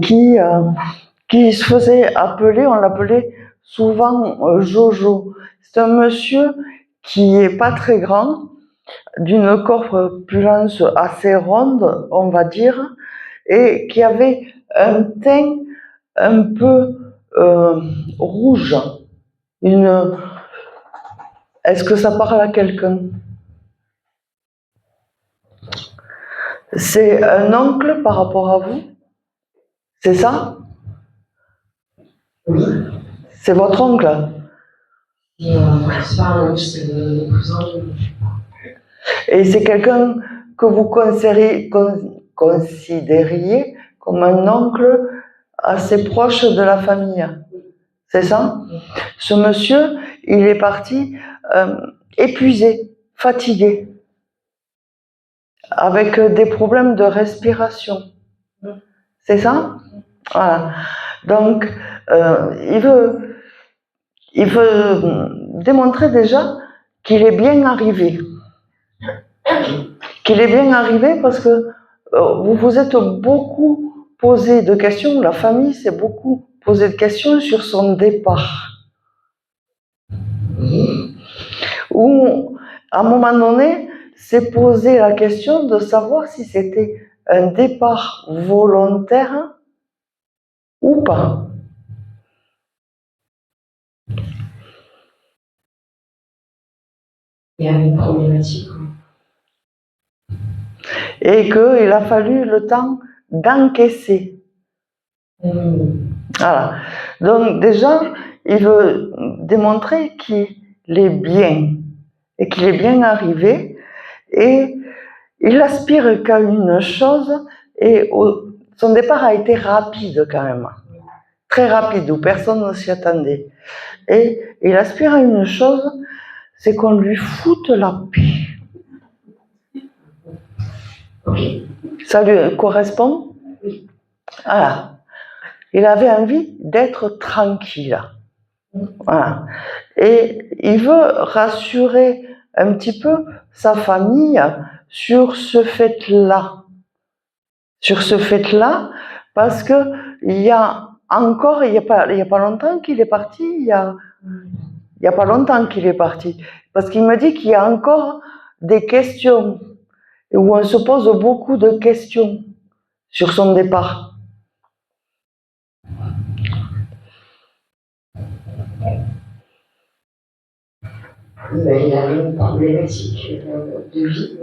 qui se faisait appeler, on l'appelait souvent Jojo. C'est un monsieur qui est pas très grand, d'une corpulence assez ronde, on va dire, et qui avait un teint un peu rouge. Est-ce que ça parle à quelqu'un? C'est un oncle par rapport à vous? C'est ça? Oui. C'est votre oncle? C'est pas un oncle, c'est le cousin. Et c'est quelqu'un que vous considériez comme un oncle assez proche de la famille. C'est ça? Ce monsieur, il est parti épuisé, fatigué, avec des problèmes de respiration. C'est ça? Voilà. Donc, il veut démontrer déjà qu'il est bien arrivé. Qu'il est bien arrivé parce que vous vous êtes beaucoup posé de questions, la famille s'est beaucoup posé de questions sur son départ. Où, à un moment donné, s'est posé la question de savoir si c'était un départ volontaire ou pas. Il y a une problématique. Et qu'il a fallu le temps d'encaisser. Voilà. Donc déjà, il veut démontrer qu'il est bien et qu'il est bien arrivé et il aspire qu'à une chose et son départ a été rapide quand même, très rapide où personne ne s'y attendait. Et il aspire à une chose, c'est qu'on lui foute la paix. Ça lui correspond? Oui. Voilà. Il avait envie d'être tranquille. Voilà. Et il veut rassurer un petit peu sa famille sur ce fait-là. Sur ce fait-là, parce que il y a pas longtemps qu'il est parti, il y a pas longtemps qu'il est parti. Parce qu'il me dit qu'il y a encore des questions, où on se pose beaucoup de questions sur son départ. Il a une problématique de vie.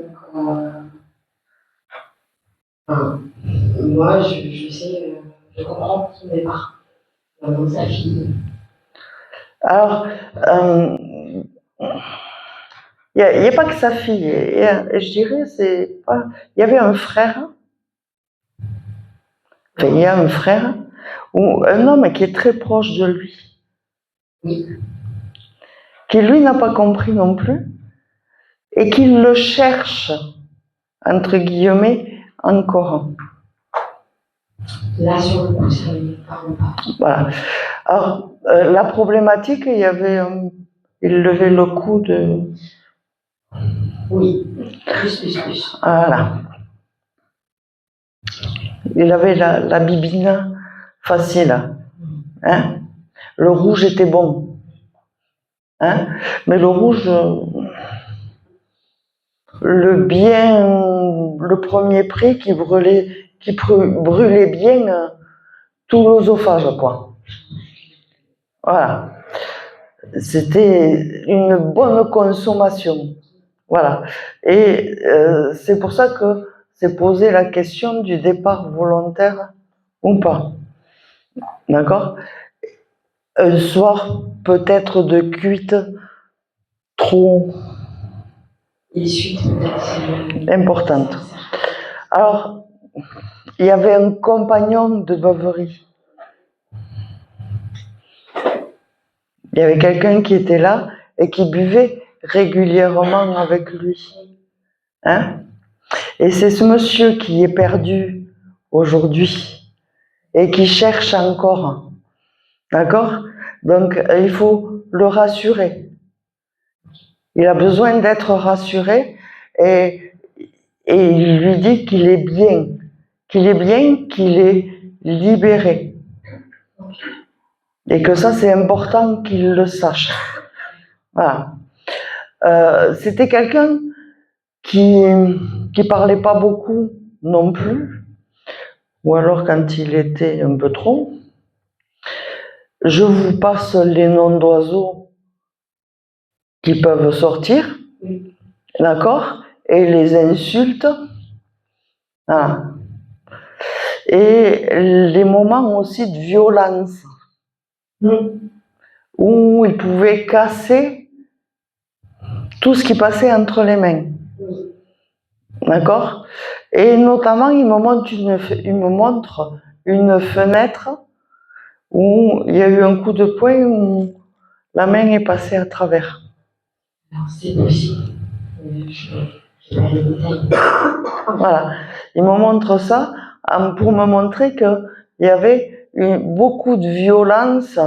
Moi, je sais, je comprends son départ. Dans sa fille. Alors, il n'y a pas que sa fille. Je dirais, c'est pas. Il y avait un frère. Enfin, il y a un frère ou un homme qui est très proche de lui. Oui. Qui lui n'a pas compris non plus et qui le cherche, entre guillemets, encore. Là, sur le coup, ça ne parle pas. Voilà. Alors, la problématique, il y avait, il levait le coup de... Oui, plus. Voilà. Il avait la bibine facile. Hein? Le rouge était bon. Hein? Mais le rouge... le premier prix qui brûlait bien tout l'osophage, quoi. Voilà. C'était une bonne consommation. Voilà. Et c'est pour ça que s'est posé la question du départ volontaire ou pas. D'accord? Un soir, peut-être de cuite trop importante. Alors, il y avait un compagnon de beuverie. Il y avait quelqu'un qui était là et qui buvait régulièrement avec lui. Hein? Et c'est ce monsieur qui est perdu aujourd'hui et qui cherche encore. D'accord? Donc, il faut le rassurer. Il a besoin d'être rassuré et il lui dit qu'il est bien, qu'il est libéré. Et que ça, c'est important qu'il le sache. Voilà. C'était quelqu'un qui parlait pas beaucoup non plus, ou alors quand il était un peu trop. Je vous passe les noms d'oiseaux qui peuvent sortir, d'accord, et les insultes, voilà. Et les moments aussi de violence, où il pouvait casser tout ce qui passait entre les mains, d'accord. Et notamment, il me montre une fenêtre où il y a eu un coup de poing où la main est passée à travers. Alors, c'est possible. Je pas les détails. Voilà. Il me montre ça pour me montrer qu'il y avait beaucoup de violence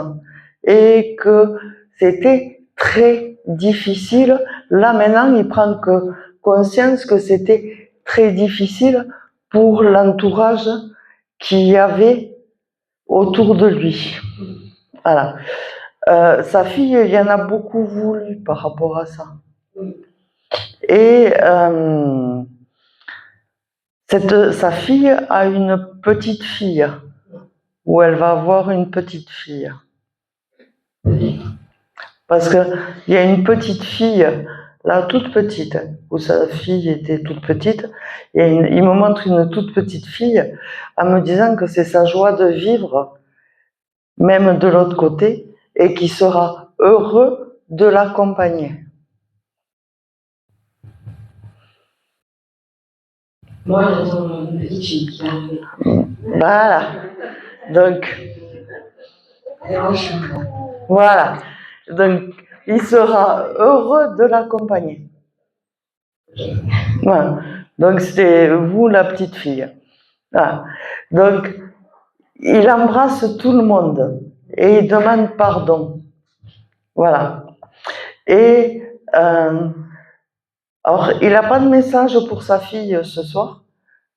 et que c'était très difficile. Là, maintenant, il prend conscience que c'était très difficile pour l'entourage qu'il y avait autour de lui. Voilà. Sa fille, il y en a beaucoup voulu par rapport à ça. Et sa fille a une petite fille, ou elle va avoir une petite fille. Parce qu'il y a une petite fille, là, toute petite, où sa fille était toute petite, et il me montre une toute petite fille en me disant que c'est sa joie de vivre, même de l'autre côté, et qu'il sera heureux de l'accompagner. Moi, j'attends une petite fille qui arrive. Voilà. Donc, voilà. Donc, il sera heureux de l'accompagner. Voilà. Donc, c'était vous, la petite fille. Voilà. Donc, il embrasse tout le monde et il demande pardon. Voilà. Et alors, il n'a pas de message pour sa fille ce soir.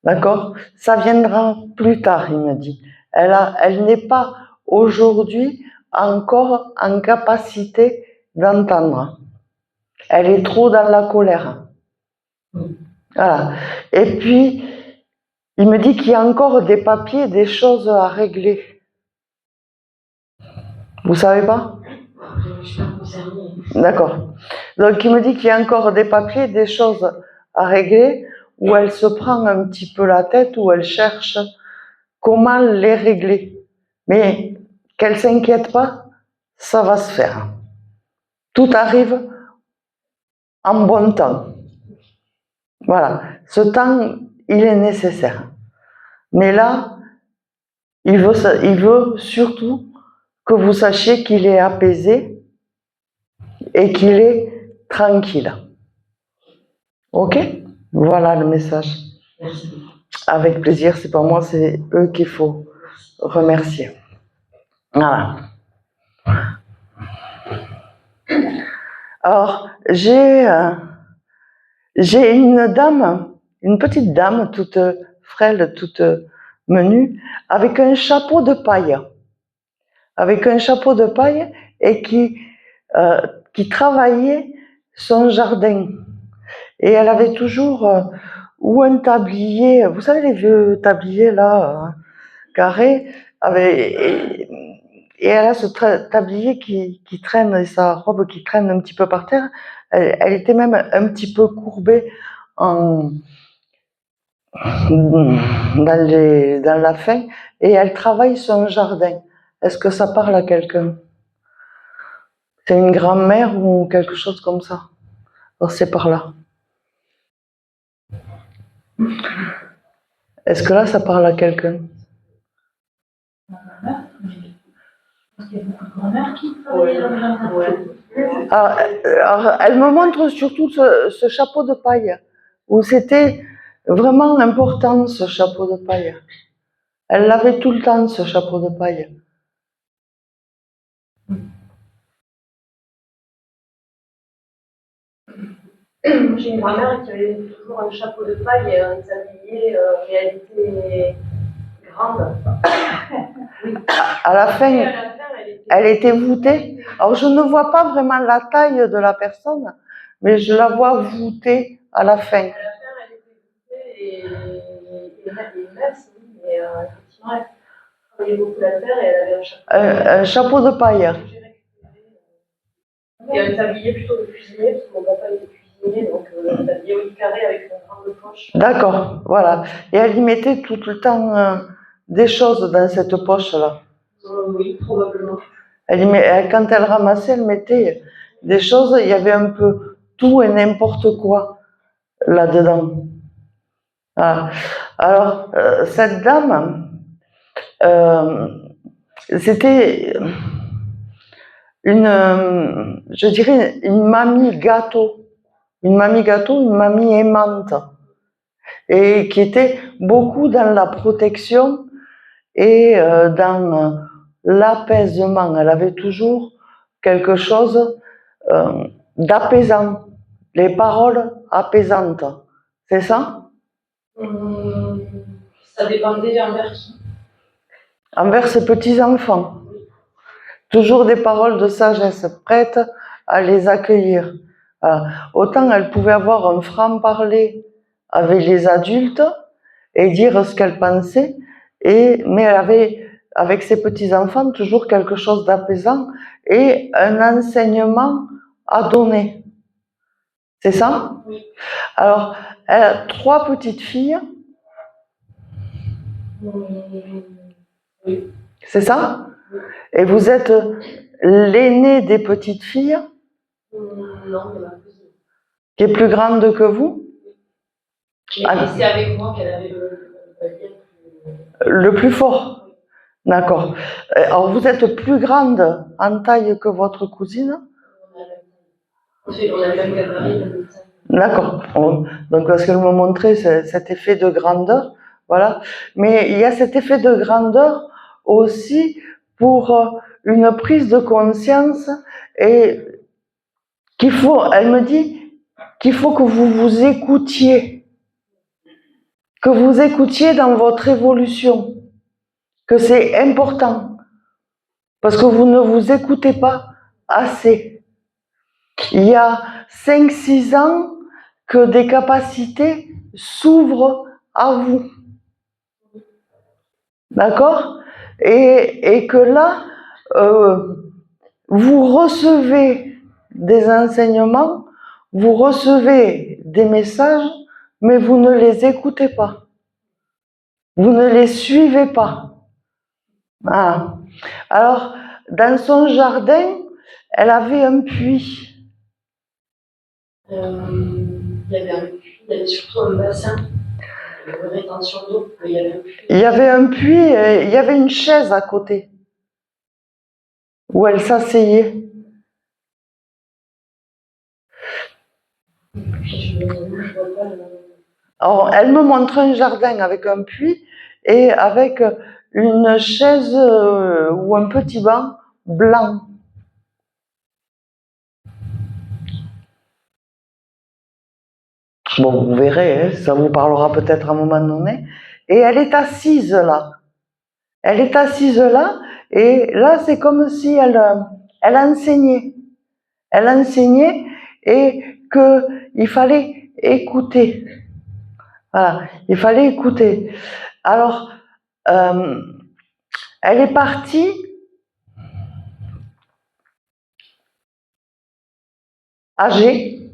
D'accord? Ça viendra plus tard, il me dit. Elle n'est pas aujourd'hui encore en capacité d'entendre. Elle est trop dans la colère. Voilà. Et puis, il me dit qu'il y a encore des papiers, des choses à régler. Vous savez pas? Je suis pas concernée. D'accord. Donc, il me dit qu'il y a encore des papiers, des choses à régler, où elle se prend un petit peu la tête, où elle cherche comment les régler. Mais qu'elle s'inquiète pas, ça va se faire. Tout arrive en bon temps. Voilà. Ce temps, il est nécessaire. Mais là, il veut surtout que vous sachiez qu'il est apaisé et qu'il est tranquille. Ok? Voilà le message. Merci. Avec plaisir, c'est pas moi, c'est eux qu'il faut remercier. Voilà. Alors, j'ai une dame, une petite dame toute frêle, toute menue, avec un chapeau de paille. Avec un chapeau de paille et qui travaillait son jardin. Et elle avait toujours ou un tablier, vous savez les vieux tabliers là, carrés, et elle a ce tablier qui traîne, et sa robe qui traîne un petit peu par terre. Elle était même un petit peu courbée dans la fin, et elle travaille son jardin. Est-ce que ça parle à quelqu'un? C'est une grand-mère ou quelque chose comme ça? Alors c'est par là. Est-ce que là, ça parle à quelqu'un? Il y a beaucoup de grand-mères qui travaillent dans le jardin. Alors, elle me montre surtout ce chapeau de paille, où c'était vraiment important, ce chapeau de paille. Elle l'avait tout le temps, ce chapeau de paille. J'ai une grand-mère qui avait toujours un chapeau de paille et un tablier, mais elle était grande. À la fin, Et à la fin, elle était voûtée. Alors, je ne vois pas vraiment la taille de la personne, mais je la vois voûtée à la fin. À la fin, elle était voûtée et mince, oui, mais effectivement, elle travaillait beaucoup la terre et elle avait un chapeau. Un chapeau de paille. Et un tablier plutôt de cuisinier, parce que mon papa était cuisinier, donc un tablier au carré avec une grande poche. D'accord, voilà. Et elle y mettait tout le temps des choses dans cette poche-là. Oui, probablement. Quand elle ramassait, elle mettait des choses, il y avait un peu tout et n'importe quoi là-dedans. Voilà. Alors, cette dame, c'était je dirais, une mamie gâteau. Une mamie aimante. Et qui était beaucoup dans la protection et dans l'apaisement. Elle avait toujours quelque chose d'apaisant, les paroles apaisantes. C'est ça? Ça dépendait envers qui? Envers ses petits-enfants. Toujours des paroles de sagesse, prêtes à les accueillir. Voilà. Autant elle pouvait avoir un franc-parler avec les adultes et dire ce qu'elle pensait, mais elle avait, avec ses petits-enfants, toujours quelque chose d'apaisant et un enseignement à donner. C'est ça? Oui. Alors, elle a 3 petites filles. Oui. C'est ça? Et vous êtes l'aînée des petites filles? Non, de ma cousine. Qui est plus grande que vous? Mais c'est avec moi qu'elle avait le plus fort. D'accord. Alors vous êtes plus grande en taille que votre cousine? On a le même gabarit. D'accord. Donc parce qu'elle me montrait cet effet de grandeur, voilà. Mais il y a cet effet de grandeur aussi pour une prise de conscience et elle me dit qu'il faut que vous vous écoutiez, dans votre évolution, que c'est important, parce que vous ne vous écoutez pas assez. Il y a 5-6 ans que des capacités s'ouvrent à vous. D'accord? Et que là, vous recevez des enseignements, vous recevez des messages, mais vous ne les écoutez pas. Vous ne les suivez pas. Ah. Alors, dans son jardin, elle avait un puits. Il y avait un puits, il y avait surtout un bassin. Il y avait une rétention d'eau, il y avait un puits. Il y avait un puits et il y avait une chaise à côté où elle s'asseyait. Alors, elle me montre un jardin avec un puits et avec une chaise ou un petit banc blanc. Bon, vous verrez, hein, ça vous parlera peut-être à un moment donné. Et elle est assise là. Elle est assise là, et là, c'est comme si elle enseignait. Elle enseignait et qu'il fallait écouter. Voilà, il fallait écouter. Alors, elle est partie âgée,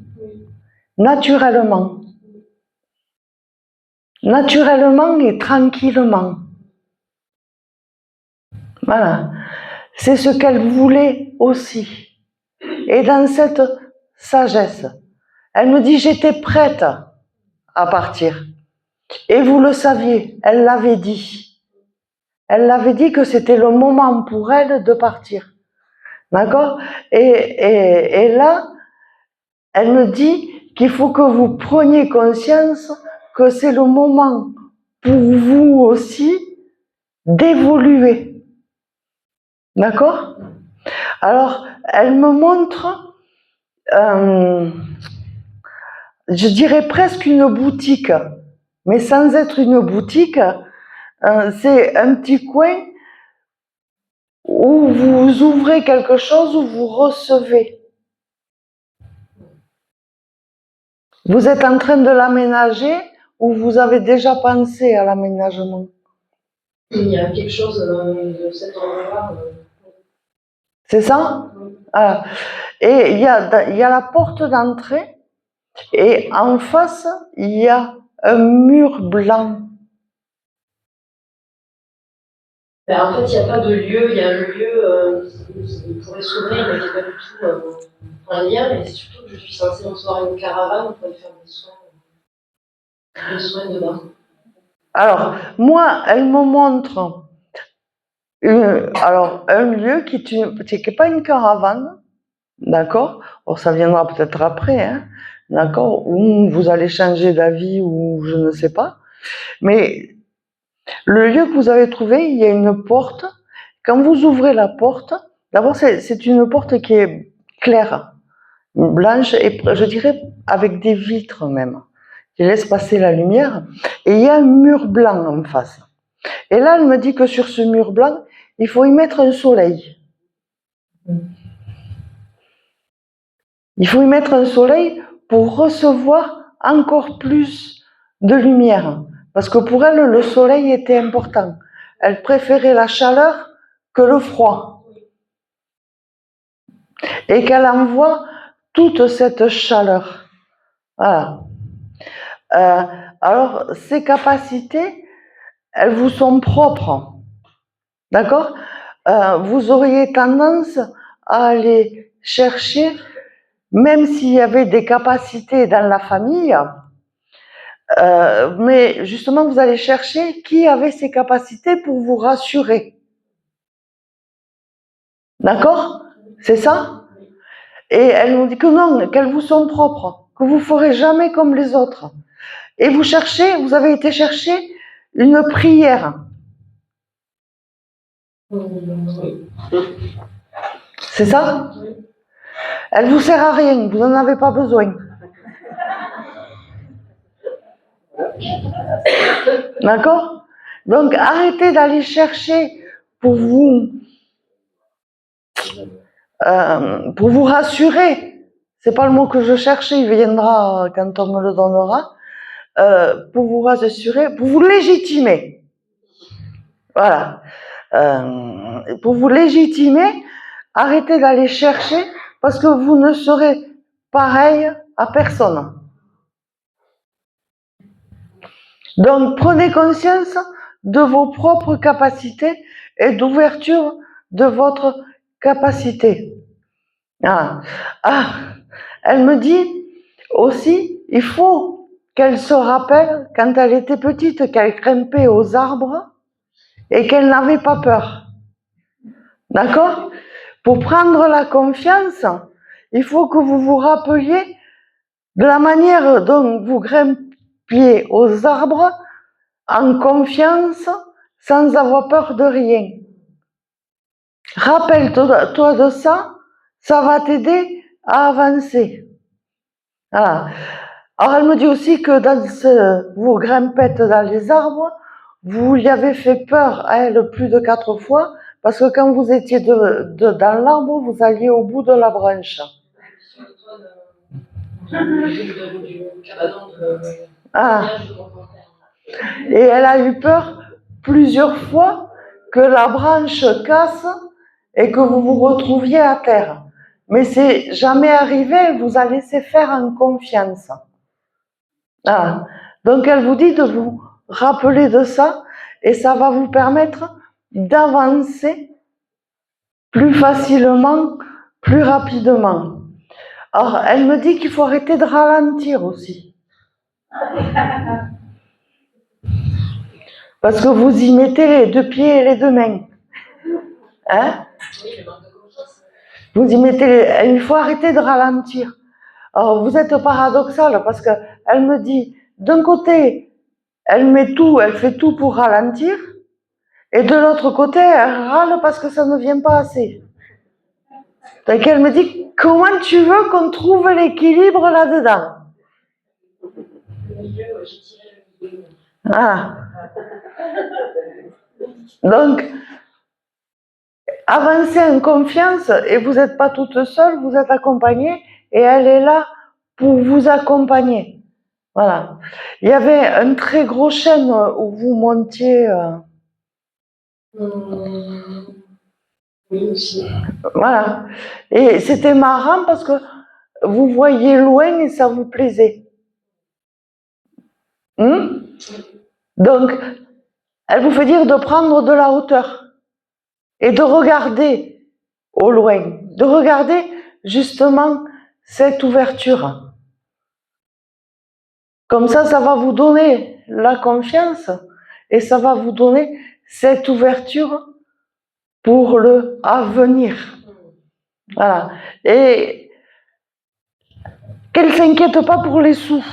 naturellement. Naturellement et tranquillement. Voilà. C'est ce qu'elle voulait aussi. Et dans cette sagesse, elle me dit, j'étais prête à partir. Et vous le saviez, elle l'avait dit. Elle l'avait dit que c'était le moment pour elle de partir. D'accord? Et là, elle me dit qu'il faut que vous preniez conscience que c'est le moment pour vous aussi d'évoluer. D'accord? Alors, elle me montre, je dirais presque une boutique, mais sans être une boutique, c'est un petit coin où vous ouvrez quelque chose, où vous recevez. Vous êtes en train de l'aménager ou vous avez déjà pensé à l'aménagement? Il y a quelque chose de cet ordre-là. C'est ça? Voilà. Et il y a la porte d'entrée et en face, il y a un mur blanc. Ben, en fait, il n'y a pas de lieu, il y a un lieu qui pourrait s'ouvrir, mais qui n'est pas du tout en lien. Et surtout que je suis censée recevoir une caravane pour aller faire des soins dedans. Alors, moi, elle me montre un lieu qui n'est pas une caravane, d'accord? Or, ça viendra peut-être après, hein, d'accord? Ou vous allez changer d'avis ou je ne sais pas. Mais le lieu que vous avez trouvé, il y a une porte. Quand vous ouvrez la porte, d'abord, c'est une porte qui est claire, blanche et je dirais avec des vitres même, qui laissent passer la lumière. Et il y a un mur blanc en face. Et là, elle me dit que sur ce mur blanc, il faut y mettre un soleil. Il faut y mettre un soleil pour recevoir encore plus de lumière. Parce que pour elle, le soleil était important. Elle préférait la chaleur que le froid. Et qu'elle envoie toute cette chaleur. Voilà. Alors, ces capacités, elles vous sont propres. D'accord? Vous auriez tendance à aller chercher, même s'il y avait des capacités dans la famille, mais justement, vous allez chercher qui avait ces capacités pour vous rassurer. D'accord? C'est ça? Et elles nous dit que non, qu'elles vous sont propres, que vous ne ferez jamais comme les autres. Et vous avez été chercher une prière. C'est ça? Elle vous sert à rien, vous n'en avez pas besoin. D'accord? Donc arrêtez d'aller chercher pour vous rassurer. C'est pas le mot que je cherchais, il viendra quand on me le donnera. Pour vous rassurer, pour vous légitimer. Voilà. Pour vous légitimer, arrêtez d'aller chercher parce que vous ne serez pareil à personne. Donc prenez conscience de vos propres capacités et d'ouverture de votre capacité. Elle me dit aussi, il faut qu'elle se rappelle quand elle était petite, qu'elle grimpait aux arbres et qu'elle n'avait pas peur. D'accord? Pour prendre la confiance, il faut que vous vous rappeliez de la manière dont vous grimpiez aux arbres en confiance, sans avoir peur de rien. Rappelle-toi de ça, ça va t'aider à avancer. Voilà. Alors elle me dit aussi que vous grimpettes dans les arbres, vous lui avez fait peur à elle plus de 4 fois, parce que quand vous étiez dans l'arbre, vous alliez au bout de la branche. Et elle a eu peur plusieurs fois que la branche casse et que vous vous retrouviez à terre. Mais c'est jamais arrivé, elle vous a laissé faire en confiance. Donc elle vous dit de vous rappeler de ça et ça va vous permettre d'avancer plus facilement, plus rapidement. Alors elle me dit qu'il faut arrêter de ralentir aussi. Parce que vous y mettez les 2 pieds et les 2 mains. Hein? Vous y mettez il faut arrêter de ralentir. Alors vous êtes paradoxal parce que elle me dit d'un côté elle fait tout pour ralentir et de l'autre côté elle râle parce que ça ne vient pas assez. Donc elle me dit comment tu veux qu'on trouve l'équilibre là-dedans? Donc avancez en confiance et vous n'êtes pas toute seule, vous êtes accompagnée et elle est là pour vous accompagner. Voilà. Il y avait un très gros chêne où vous montiez. Oui, aussi. Voilà. Et c'était marrant parce que vous voyez loin et ça vous plaisait. Donc, elle vous fait dire de prendre de la hauteur et de regarder au loin, de regarder justement cette ouverture. Comme ça va vous donner la confiance et ça va vous donner cette ouverture pour le avenir. Voilà. Et qu'elle ne s'inquiète pas pour les sous.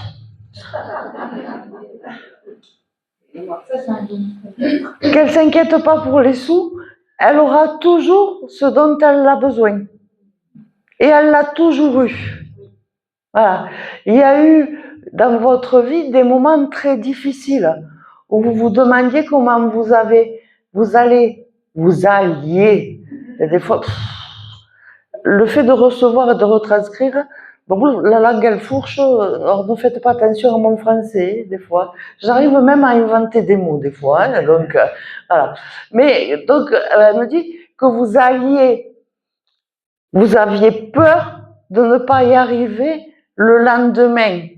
Qu'elle ne s'inquiète pas pour les sous, elle aura toujours ce dont elle a besoin. Et elle l'a toujours eu. Voilà. Il y a eu dans votre vie des moments très difficiles où vous vous demandiez comment vous alliez. Et des fois, le fait de recevoir et de retranscrire, bon, la langue elle fourche, alors ne faites pas attention à mon français, des fois. J'arrive même à inventer des mots, des fois, hein, donc, voilà. Mais, donc, elle me dit que vous aviez peur de ne pas y arriver le lendemain.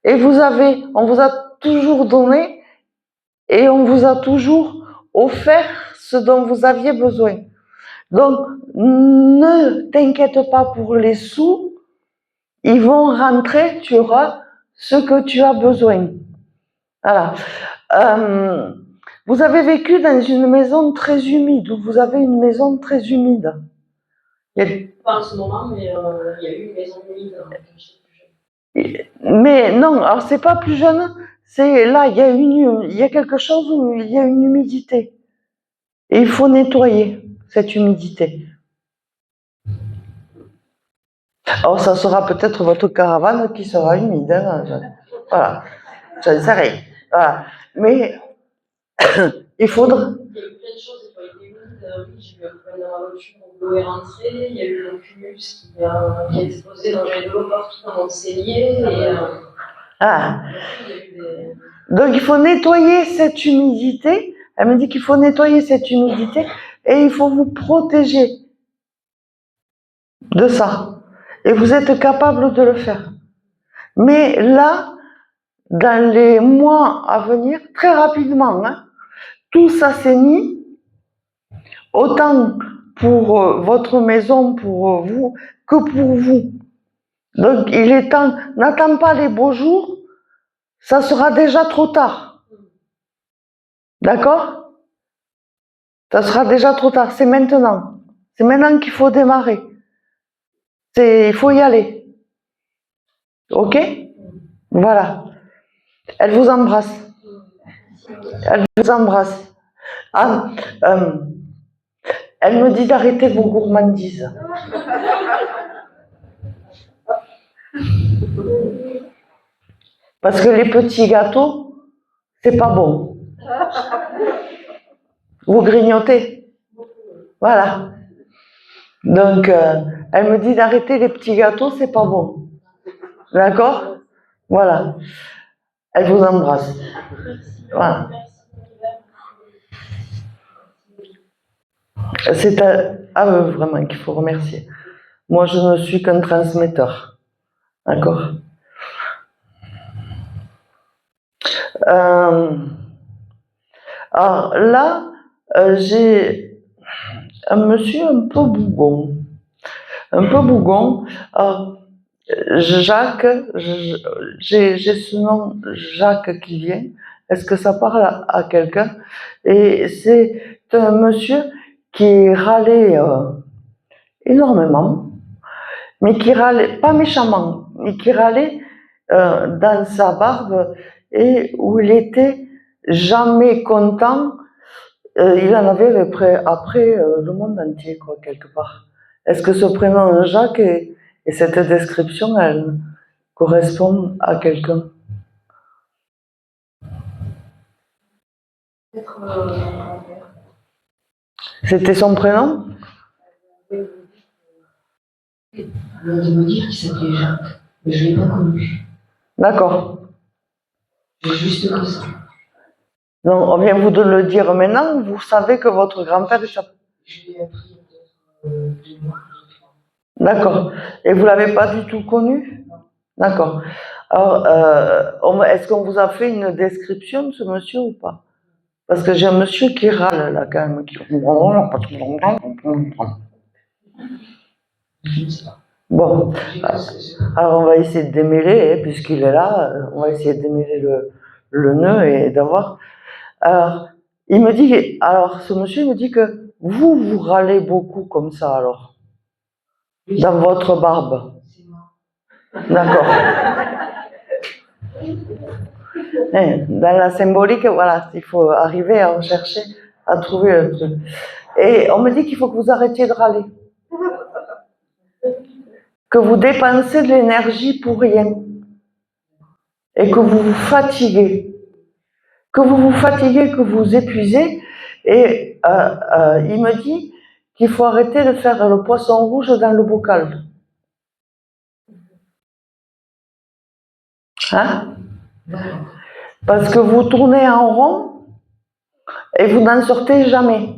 Et on vous a toujours donné et on vous a toujours offert ce dont vous aviez besoin. Donc, ne t'inquiète pas pour les sous, ils vont rentrer, tu auras ce que tu as besoin. Voilà. Vous avez vécu dans une maison très humide, ou vous avez une maison très humide. Pas en ce moment, mais il y a eu une maison humide quand j'étais plus jeune. Mais non, alors c'est pas plus jeune, c'est là, il y a quelque chose où il y a une humidité. Et il faut nettoyer cette humidité. Alors ça sera peut-être votre caravane qui sera humide. Hein, voilà, j'en sais rien. Voilà. Mais il faudra... Il y a eu plein de choses qui ont été humides. Oui, j'ai eu un problème dans ma voiture où l'eau est rentrée. Il y a eu l'oculus qui a explosé dans les l'eau partout dans mon cellier. Donc il faut nettoyer cette humidité. Elle me dit qu'il faut nettoyer cette humidité et il faut vous protéger de ça. Et vous êtes capable de le faire. Mais là, dans les mois à venir, très rapidement, hein, tout s'assainit, autant pour votre maison, pour vous, que pour vous. Donc il est temps, n'attends pas les beaux jours, ça sera déjà trop tard. D'accord? Ça sera déjà trop tard, c'est maintenant. C'est maintenant qu'il faut démarrer. Il faut y aller. Ok? Voilà. Elle vous embrasse. Elle vous embrasse. Ah, elle me dit d'arrêter vos gourmandises. Parce que les petits gâteaux, c'est pas bon. Vous grignotez. Voilà. Donc, elle me dit d'arrêter les petits gâteaux, c'est pas bon. D'accord? Voilà. Elle vous embrasse. Voilà. C'est à eux vraiment qu'il faut remercier. Moi, je ne suis qu'un transmetteur. D'accord? Alors là, j'ai un monsieur un peu bougon. Alors, Jacques, j'ai ce nom Jacques qui vient. Est-ce que ça parle à quelqu'un? Et c'est un monsieur qui râlait énormément, mais qui râlait, pas méchamment, mais qui râlait dans sa barbe et où il était jamais content. Il en avait après le monde entier, quoi, quelque part. Est-ce que ce prénom Jacques et cette description, elle correspond à quelqu'un? C'était son prénom? Alors de me dire qu'il s'appelait Jacques, mais je ne l'ai pas connu. D'accord. J'ai juste que ça. Donc, on vient vous de le dire maintenant, vous savez que votre grand-père est chapeau. Je l'ai appris peut-être 2 mois. D'accord. Et vous ne l'avez pas du tout connu? D'accord. Alors, est-ce qu'on vous a fait une description de ce monsieur ou pas? Parce que j'ai un monsieur qui râle là quand même. Je ne sais pas. Bon, alors on va essayer de démêler, hein, puisqu'il est là, on va essayer de démêler le nœud et d'avoir. Alors, ce monsieur il me dit que vous râlez beaucoup comme ça alors, dans votre barbe. C'est moi. D'accord. Dans la symbolique, voilà, il faut arriver à en chercher, à trouver un truc. Et on me dit qu'il faut que vous arrêtiez de râler. Que vous dépensez de l'énergie pour rien. Et que vous vous fatiguez. Que vous vous fatiguez, que vous vous épuisez. Et il me dit qu'il faut arrêter de faire le poisson rouge dans le bocal. Hein? Parce que vous tournez en rond et vous n'en sortez jamais.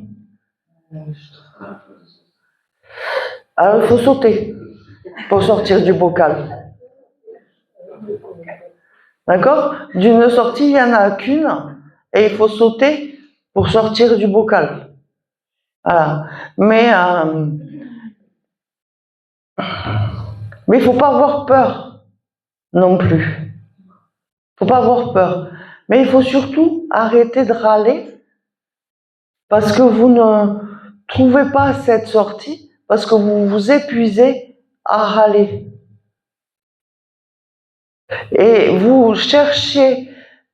Alors il faut sauter pour sortir du bocal. D'accord? D'une sortie, il n'y en a qu'une et il faut sauter pour sortir du bocal. Voilà. Mais il ne faut pas avoir peur non plus. Il ne faut pas avoir peur. Mais il faut surtout arrêter de râler parce que vous ne trouvez pas cette sortie, parce que vous vous épuisez à râler. Et vous cherchez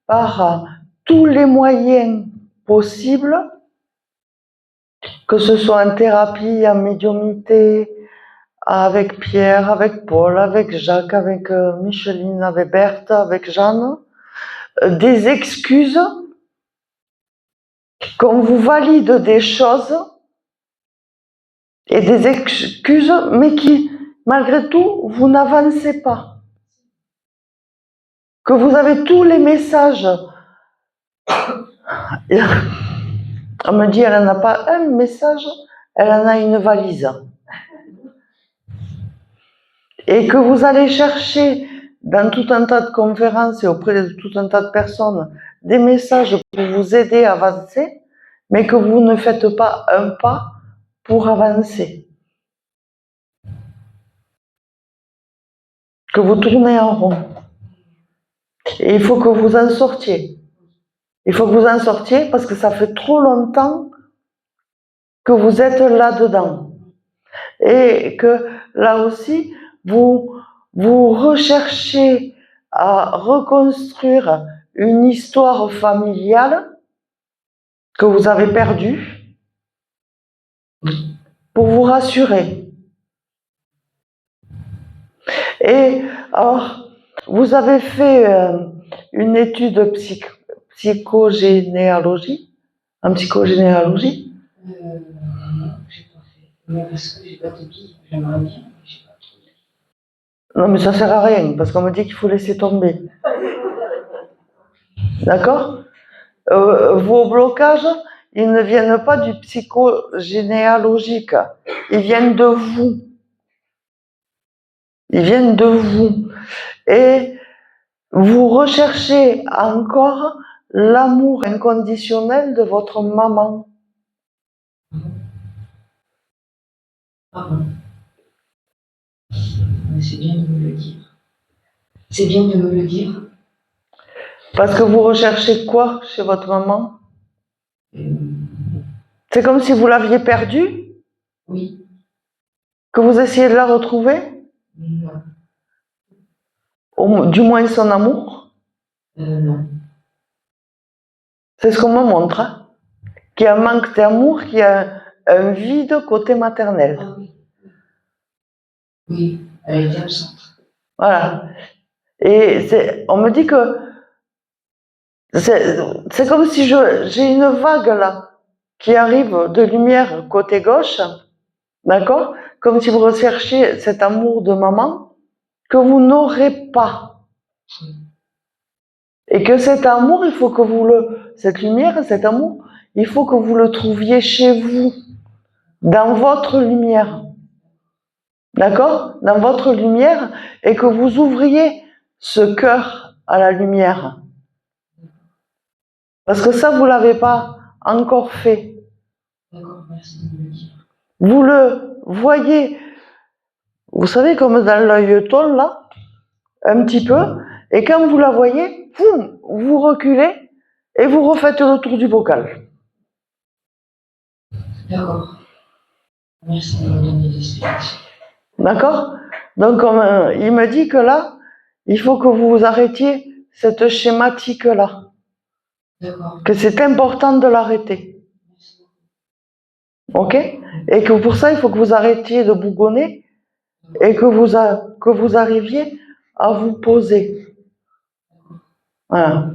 par tous les moyens possibles, que ce soit en thérapie, en médiumnité, avec Pierre, avec Paul, avec Jacques, avec Micheline, avec Berthe, avec Jeanne, des excuses, qu'on vous valide des choses, et des excuses, mais qui, malgré tout, vous n'avancez pas. Que vous avez tous les messages. On me dit, elle n'en a pas un message, elle en a une valise. Et que vous allez chercher dans tout un tas de conférences et auprès de tout un tas de personnes des messages pour vous aider à avancer, mais que vous ne faites pas un pas pour avancer. Que vous tournez en rond. Et il faut que vous en sortiez. Il faut que vous en sortiez parce que ça fait trop longtemps que vous êtes là-dedans. Et que là aussi, vous recherchez à reconstruire une histoire familiale que vous avez perdue pour vous rassurer. Et alors, vous avez fait une étude psychogénéalogie, en psychogénéalogie? Non, j'ai pas fait. Mais parce que j'ai pas de billes, j'aimerais bien, mais j'ai pas trouvé. Non, mais ça sert à rien, parce qu'on me dit qu'il faut laisser tomber. D'accord? Vos blocages, ils ne viennent pas du psychogénéalogique, ils viennent de vous. Ils viennent de vous. Et vous recherchez encore l'amour inconditionnel de votre maman. Ah bon. Mais c'est bien de me le dire. C'est bien de me le dire. Parce que vous recherchez quoi chez votre maman? C'est comme si vous l'aviez perdue? Oui. Que vous essayez de la retrouver? Non. Du moins son amour? Non. C'est ce qu'on me montre. Hein? Qu'il y a un manque d'amour, qu'il y a un vide côté maternel. Ah oui. Oui, elle était absente. Voilà. Et on me dit que c'est comme si j'ai une vague là qui arrive de lumière côté gauche d'accord? Comme si vous recherchiez cet amour de maman que vous n'aurez pas. Et que cet amour, il faut que cette lumière, cet amour, il faut que vous le trouviez chez vous, dans votre lumière. D'accord? Dans votre lumière, et que vous ouvriez ce cœur à la lumière. Parce que ça, vous ne l'avez pas encore fait. D'accord, merci de me le dire. Vous le voyez, vous savez, comme dans l'œilleton, là, un petit peu, et quand vous la voyez, boum, vous reculez et vous refaites le tour du bocal. D'accord. Merci de me donner des explications. D'accord? Donc, il me dit que là, il faut que vous arrêtiez cette schématique-là. D'accord. Que c'est important de l'arrêter. Ok? Et que pour ça, il faut que vous arrêtiez de bougonner et que vous arriviez à vous poser. Voilà.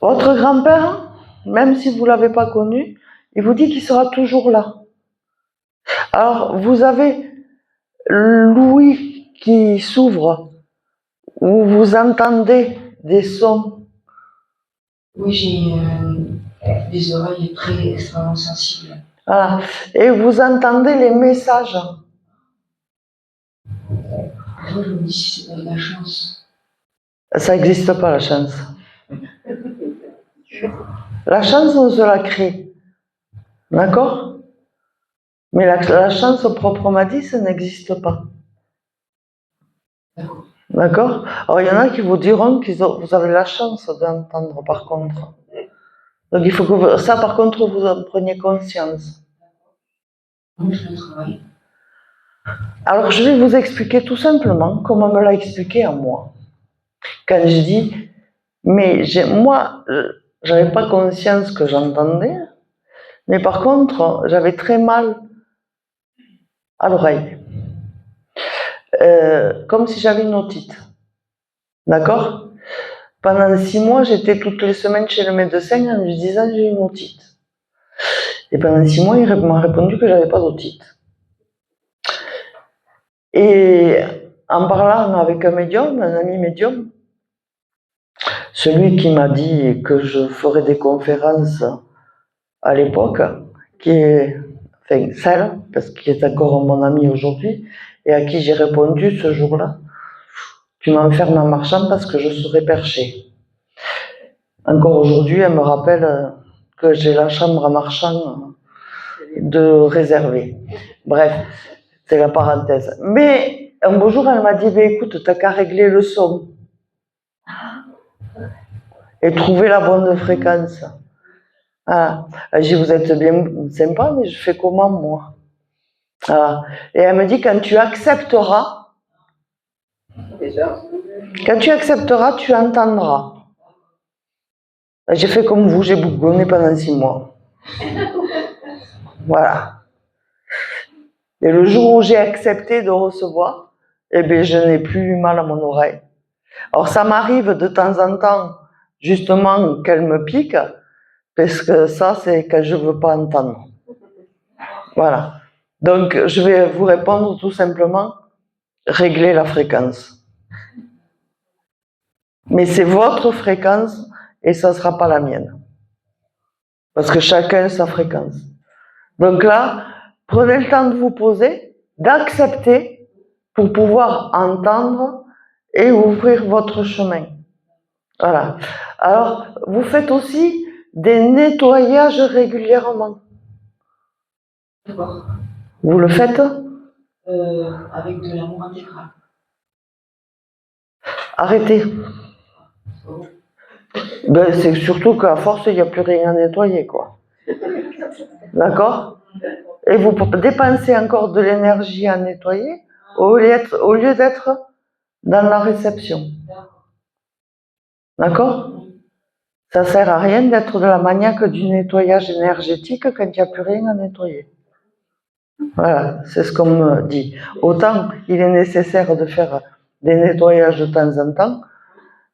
Votre grand-père, même si vous ne l'avez pas connu, il vous dit qu'il sera toujours là. Alors, vous avez l'ouïe qui s'ouvre, où vous entendez des sons. Oui, j'ai des oreilles extrêmement sensibles. Voilà. Et vous entendez les messages. Moi, je me dis si c'est pas de la chance. Ça n'existe pas, la chance. La chance, on se la crée. D'accord? Mais la chance proprement dit, ça n'existe pas. D'accord? Alors, il y en a qui vous diront que vous avez la chance d'entendre, par contre. Donc, il faut que ça, par contre, vous en preniez conscience. Moi, je le travaille. Alors, je vais vous expliquer tout simplement comme on me l'a expliqué à moi. Quand je dis, mais moi, j'avais pas conscience que j'entendais, mais par contre, j'avais très mal à l'oreille. Comme si j'avais une otite. D'accord? Pendant 6 mois, j'étais toutes les semaines chez le médecin en lui disant j'ai une otite. Et pendant 6 mois, il m'a répondu que j'avais pas d'otite. Et en parlant avec un médium, un ami médium, celui qui m'a dit que je ferais des conférences à l'époque, celle, parce qu'il est encore mon ami aujourd'hui, et à qui j'ai répondu ce jour-là, tu m'enfermes en marchant parce que je serai perché. Encore aujourd'hui, elle me rappelle que j'ai la chambre à marchand de réserver. Bref, c'est la parenthèse. Mais un beau jour, elle m'a dit, écoute, t'as qu'à régler le son et trouver la bonne fréquence. Voilà. J'ai dit, vous êtes bien sympa, mais je fais comment, moi? Voilà. Et elle me dit, quand tu accepteras, tu entendras. J'ai fait comme vous, j'ai bougonné pendant 6 mois. Voilà. Et le jour où j'ai accepté de recevoir, eh bien, je n'ai plus eu mal à mon oreille. Alors, ça m'arrive de temps en temps, justement, qu'elle me pique, parce que ça, c'est quand je ne veux pas entendre. Voilà. Donc, je vais vous répondre tout simplement, régler la fréquence. Mais c'est votre fréquence et ça ne sera pas la mienne. Parce que chacun a sa fréquence. Donc là, prenez le temps de vous poser, d'accepter pour pouvoir entendre et ouvrir votre chemin. Voilà. Alors, vous faites aussi des nettoyages régulièrement. D'accord. Vous le faites? Avec de l'amour intégral. Arrêtez. Ben, c'est surtout qu'à force, il n'y a plus rien à nettoyer, quoi. D'accord? Et vous dépensez encore de l'énergie à nettoyer au lieu d'être dans la réception. D'accord? Ça sert à rien d'être de la maniaque du nettoyage énergétique quand il n'y a plus rien à nettoyer. Voilà, c'est ce qu'on me dit. Autant il est nécessaire de faire des nettoyages de temps en temps,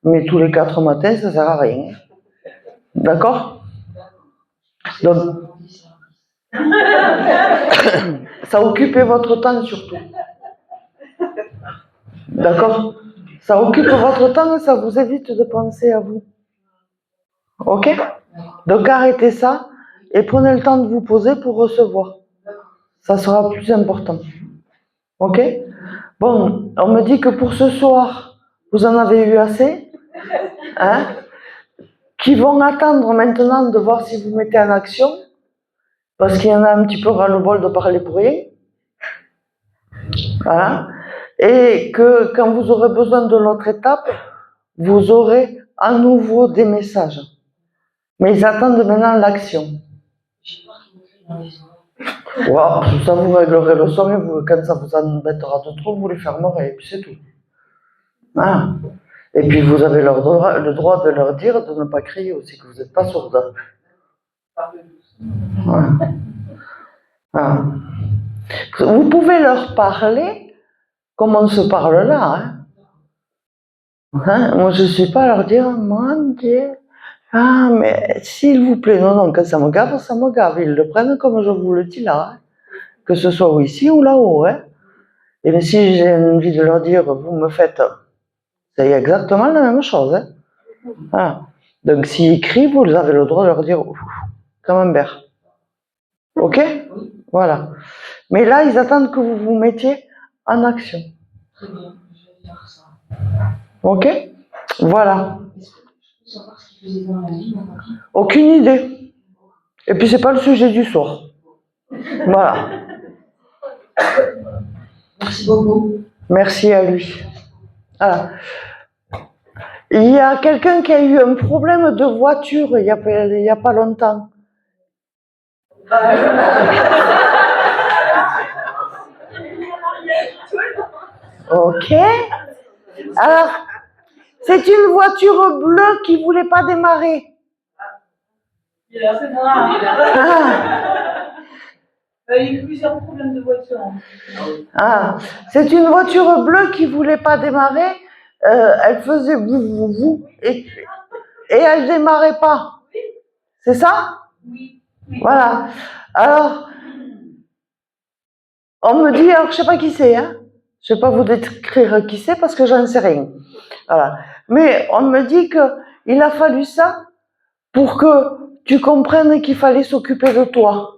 mais tous les 4 matins, ça sert à rien. D'accord? Donc, Ça occupait votre temps surtout. D'accord? Ça occupe votre temps et ça vous évite de penser à vous. Ok? Donc arrêtez ça et prenez le temps de vous poser pour recevoir. Ça sera plus important. Ok? Bon, on me dit que pour ce soir, vous en avez eu assez. Hein? Qui vont attendre maintenant de voir si vous mettez en action. Parce qu'il y en a un petit peu ras-le-bol de parler pour rien. Voilà. Et que quand vous aurez besoin de l'autre étape, vous aurez à nouveau des messages. Mais ils attendent maintenant l'action. Wow, ça vous réglerez le son et vous, quand ça vous embêtera de trop, vous les fermerez et puis c'est tout. Voilà. Et puis vous avez le droit de leur dire de ne pas crier aussi, que vous n'êtes pas sourde. Voilà. Voilà. Vous pouvez leur parler comme on se parle là. Hein? Moi, je ne suis pas à leur dire, mon Dieu, ah, mais s'il vous plaît, non, quand ça me gave, ça me gave. Ils le prennent comme je vous le dis là, hein? Que ce soit ici ou là-haut. Hein? Et bien, si j'ai envie de leur dire, vous me faites, c'est exactement la même chose. Hein? Voilà. Donc, s'ils crient, vous avez le droit de leur dire, comme un berre. Ok? Voilà. Mais là, ils attendent que vous vous mettiez en action. Très bien, je vais faire ça. Ok? Voilà. Est-ce que je peux savoir ce qu'il faisait dans la vie, mon mari? Aucune idée. Et puis, c'est pas le sujet du soir. Voilà. Merci beaucoup. Merci à lui. Voilà. Il y a quelqu'un qui a eu un problème de voiture il y a pas longtemps. Ok. Alors, c'est une voiture bleue qui voulait pas démarrer. C'est moi. Ah. Il y a eu plusieurs problèmes de voiture. Ah. C'est une voiture bleue qui voulait pas démarrer. Elle faisait bou et elle démarrait pas. C'est ça? Oui. Voilà. Alors, on me dit, alors je sais pas qui c'est, hein. Je vais pas vous décrire qui c'est parce que j'en sais rien. Voilà. Mais on me dit que il a fallu ça pour que tu comprennes qu'il fallait s'occuper de toi.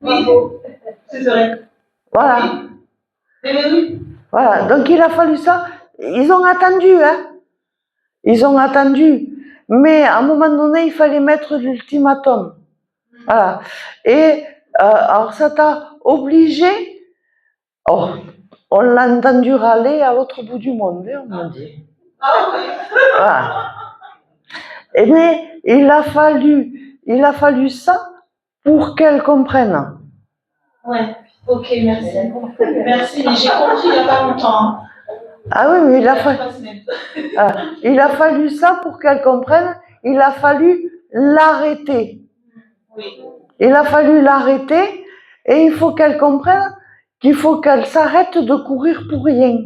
Oui, c'est vrai. Voilà. Oui. Voilà. Donc il a fallu ça. Ils ont attendu, hein. Ils ont attendu. Mais à un moment donné, il fallait mettre l'ultimatum. Voilà. Et alors ça t'a obligé. Oh, on l'a entendu râler à l'autre bout du monde, on m'a dit. Ah oui. Voilà. Et mais il a fallu ça pour qu'elle comprenne. Ouais, ok, merci. Merci, mais j'ai compris il n'y a pas longtemps. Ah oui, mais il a fallu ça pour qu'elle comprenne. Il a fallu l'arrêter. Oui. Il a fallu l'arrêter et il faut qu'elle comprenne qu'il faut qu'elle s'arrête de courir pour rien.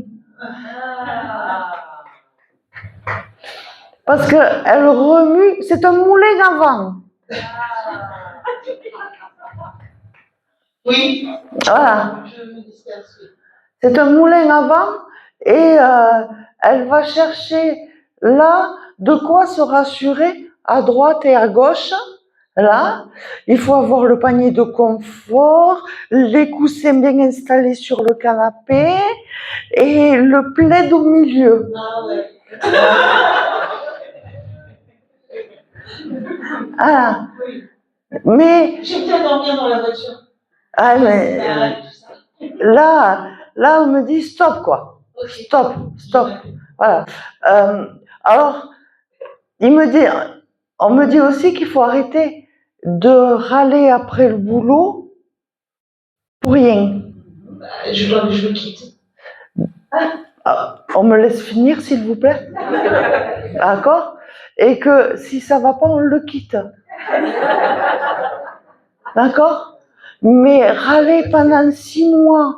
Parce qu'elle remue, c'est un moulin à vent. Oui. Voilà. Je me disperse. C'est un moulin à vent et elle va chercher là de quoi se rassurer à droite et à gauche. Là, il faut avoir le panier de confort, les coussins bien installés sur le canapé et le plaid au milieu. Ah ouais. Ah, Oui. mais, J'aime bien dormir dans la voiture. ah, mais là, on me dit stop quoi. Okay. Stop. Voilà. Alors, on me dit aussi qu'il faut arrêter de râler après le boulot pour rien. Je le quitte. On me laisse finir, s'il vous plaît. D'accord? Et que si ça va pas, on le quitte. D'accord? Mais râler pendant 6 mois.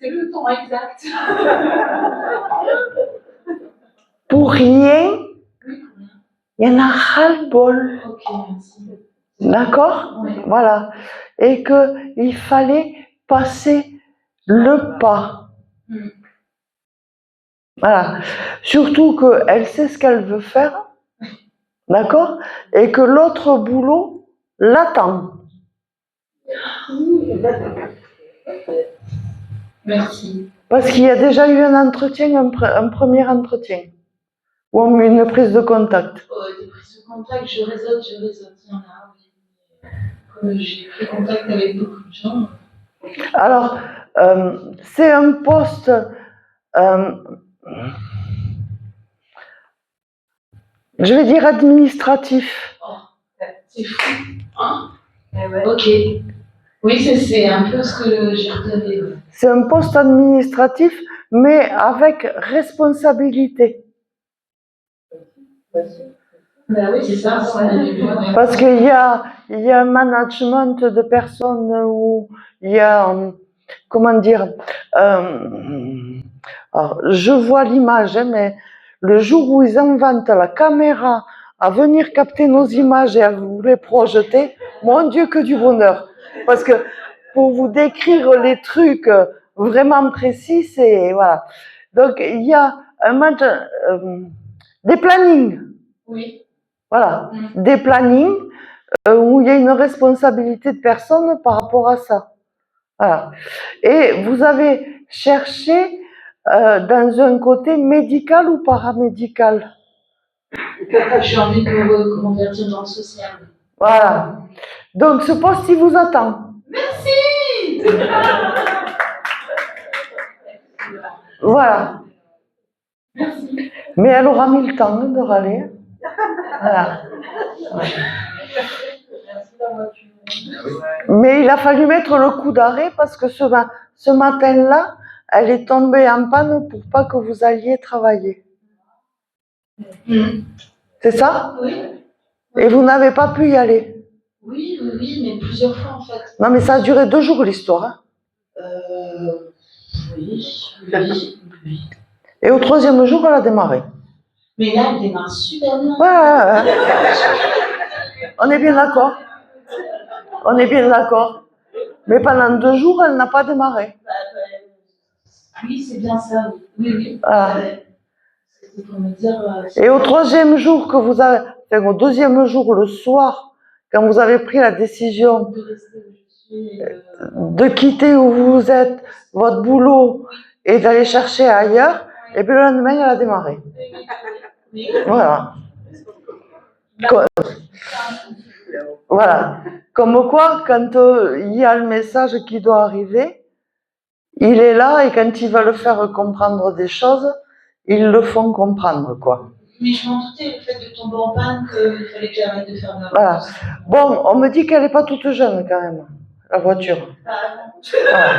C'est le temps exact. Pour rien, il y en a ras-le-bol. Ok, merci. D'accord? Oui. Voilà. Et qu'il fallait passer le pas. Mm. Voilà. Surtout qu'elle sait ce qu'elle veut faire. D'accord? Et que l'autre boulot l'attend. Merci. Parce qu'il y a déjà eu un entretien, un premier entretien. Ou une prise de contact. Des prises de contact, je réseaute. Il y en a, oui. Comme j'ai pris contact avec beaucoup de gens. Alors, c'est un poste... je vais dire administratif. Oh, c'est fou. Hein? Ok. Oui, c'est un peu ce que j'ai retenu. C'est un poste administratif, mais avec responsabilité. Ben oui, c'est ça. Parce qu'il y a un management de personnes où il y a, comment dire, alors je vois l'image, hein, mais le jour où ils inventent la caméra à venir capter nos images et à vous les projeter, mon Dieu, que du bonheur. Parce que pour vous décrire les trucs vraiment précis, c'est, voilà. Donc, il y a des plannings. Oui. Voilà, des plannings où il y a une responsabilité de personne par rapport à ça. Voilà. Et vous avez cherché dans un côté médical ou paramédical. J'ai envie de me reconvertir dans le social. Voilà. Donc ce poste, il vous attend. Merci. Voilà. Merci. Mais elle aura mis le temps de râler. Voilà. Mais il a fallu mettre le coup d'arrêt parce que ce matin-là, elle est tombée en panne pour pas que vous alliez travailler. C'est ça? Oui. Et vous n'avez pas pu y aller? Oui, mais plusieurs fois en fait. Non, mais ça a duré 2 jours l'histoire. Hein? Oui. Et au 3e jour, elle a démarré. Mais là, elle démarre super bien. Ouais. On est bien d'accord. On est bien d'accord. Mais pendant 2 jours, elle n'a pas démarré. Oui, c'est bien ça. Oui. Voilà. C'est pour me dire. Et au 3e jour que vous avez, enfin, au 2e jour, le soir, quand vous avez pris la décision de quitter où vous êtes, votre boulot, et d'aller chercher ailleurs, et puis le lendemain, elle a démarré. Voilà. Voilà. Comme quoi, quand il y a le message qui doit arriver, il est là et quand ils veulent faire comprendre des choses, ils le font comprendre, quoi. Mais je m'en doutais, le fait de tomber en panne, qu'il fallait que j'arrête de faire de la Voilà. Bon, on me dit qu'elle n'est pas toute jeune quand même, la voiture. Voilà.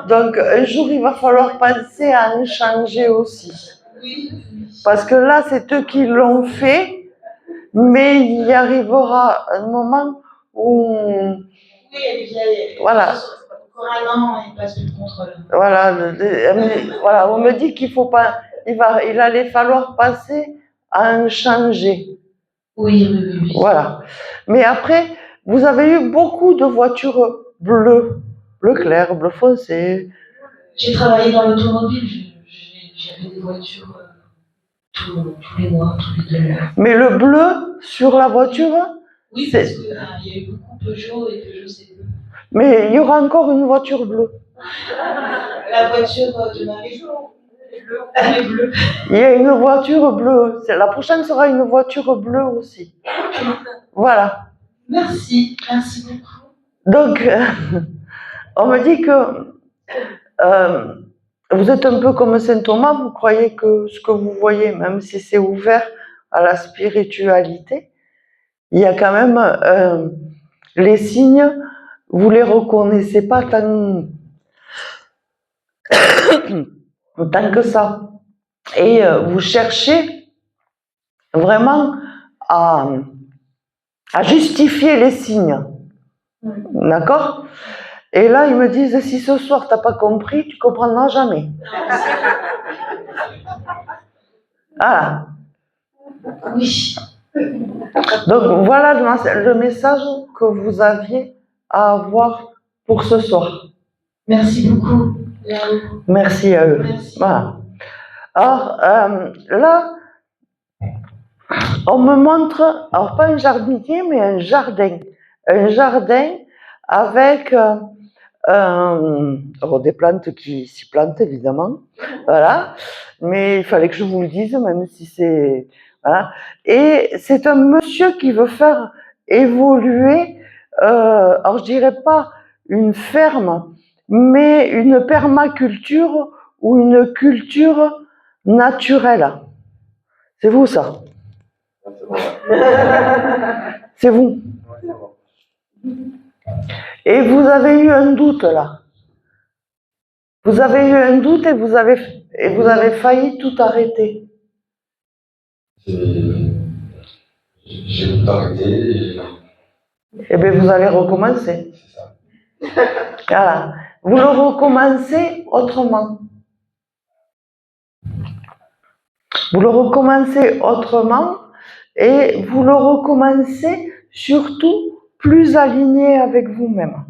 Donc, un jour, il va falloir penser à en changer aussi. Oui. Parce que là, c'est eux qui l'ont fait, mais il y arrivera un moment où... Oui, elle est vieille. Voilà. Encore un an, il passe plus de contrôle. Voilà, on me dit qu'il faut pas... Il allait falloir passer à en changer. Oui. Voilà. Mais après, vous avez eu beaucoup de voitures bleues, bleu clair, bleu foncé. J'ai travaillé dans l'automobile, j'avais des voitures tous les mois, tous les 2 mois. Mais le bleu sur la voiture, oui, parce qu'il y a eu beaucoup Peugeot et Peugeot c'est bleu. Mais il y aura encore une voiture bleue. La voiture de ma maison. Elle est bleue. Il y a une voiture bleue. La prochaine sera une voiture bleue aussi. Voilà. Merci beaucoup. Donc, on me dit que vous êtes un peu comme Saint Thomas, vous croyez que ce que vous voyez, même si c'est ouvert à la spiritualité, il y a quand même les signes, vous les reconnaissez pas tant que ça. Et vous cherchez vraiment à justifier les signes. D'accord? Et là, ils me disent, si ce soir, tu n'as pas compris, tu ne comprendras jamais. Voilà. Oui. Donc voilà le message que vous aviez à avoir pour ce soir. Merci beaucoup. Merci à eux. Merci. Voilà. Alors là, on me montre, alors pas un jardinier, mais un jardin. Un jardin avec alors des plantes qui s'y plantent évidemment, voilà. Mais il fallait que je vous le dise, même si c'est voilà. Et c'est un monsieur qui veut faire évoluer, alors je dirais pas une ferme, mais une permaculture ou une culture naturelle. C'est vous ça? C'est vous. Et vous avez eu un doute là. Vous avez eu un doute et vous avez failli tout arrêter. J'ai tout arrêté. Eh bien, vous allez recommencer. C'est ça. Voilà. Vous le recommencez autrement. Vous le recommencez autrement et vous le recommencez surtout plus aligné avec vous-même.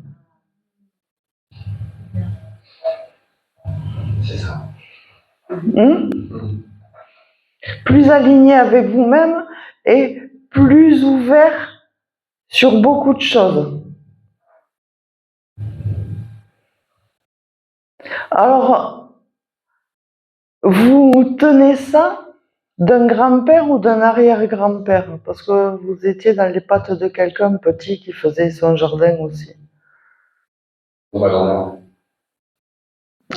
C'est ça. Plus aligné avec vous-même et plus ouvert sur beaucoup de choses. Alors, vous tenez ça d'un grand-père ou d'un arrière-grand-père? Parce que vous étiez dans les pattes de quelqu'un petit qui faisait son jardin aussi. On va l'en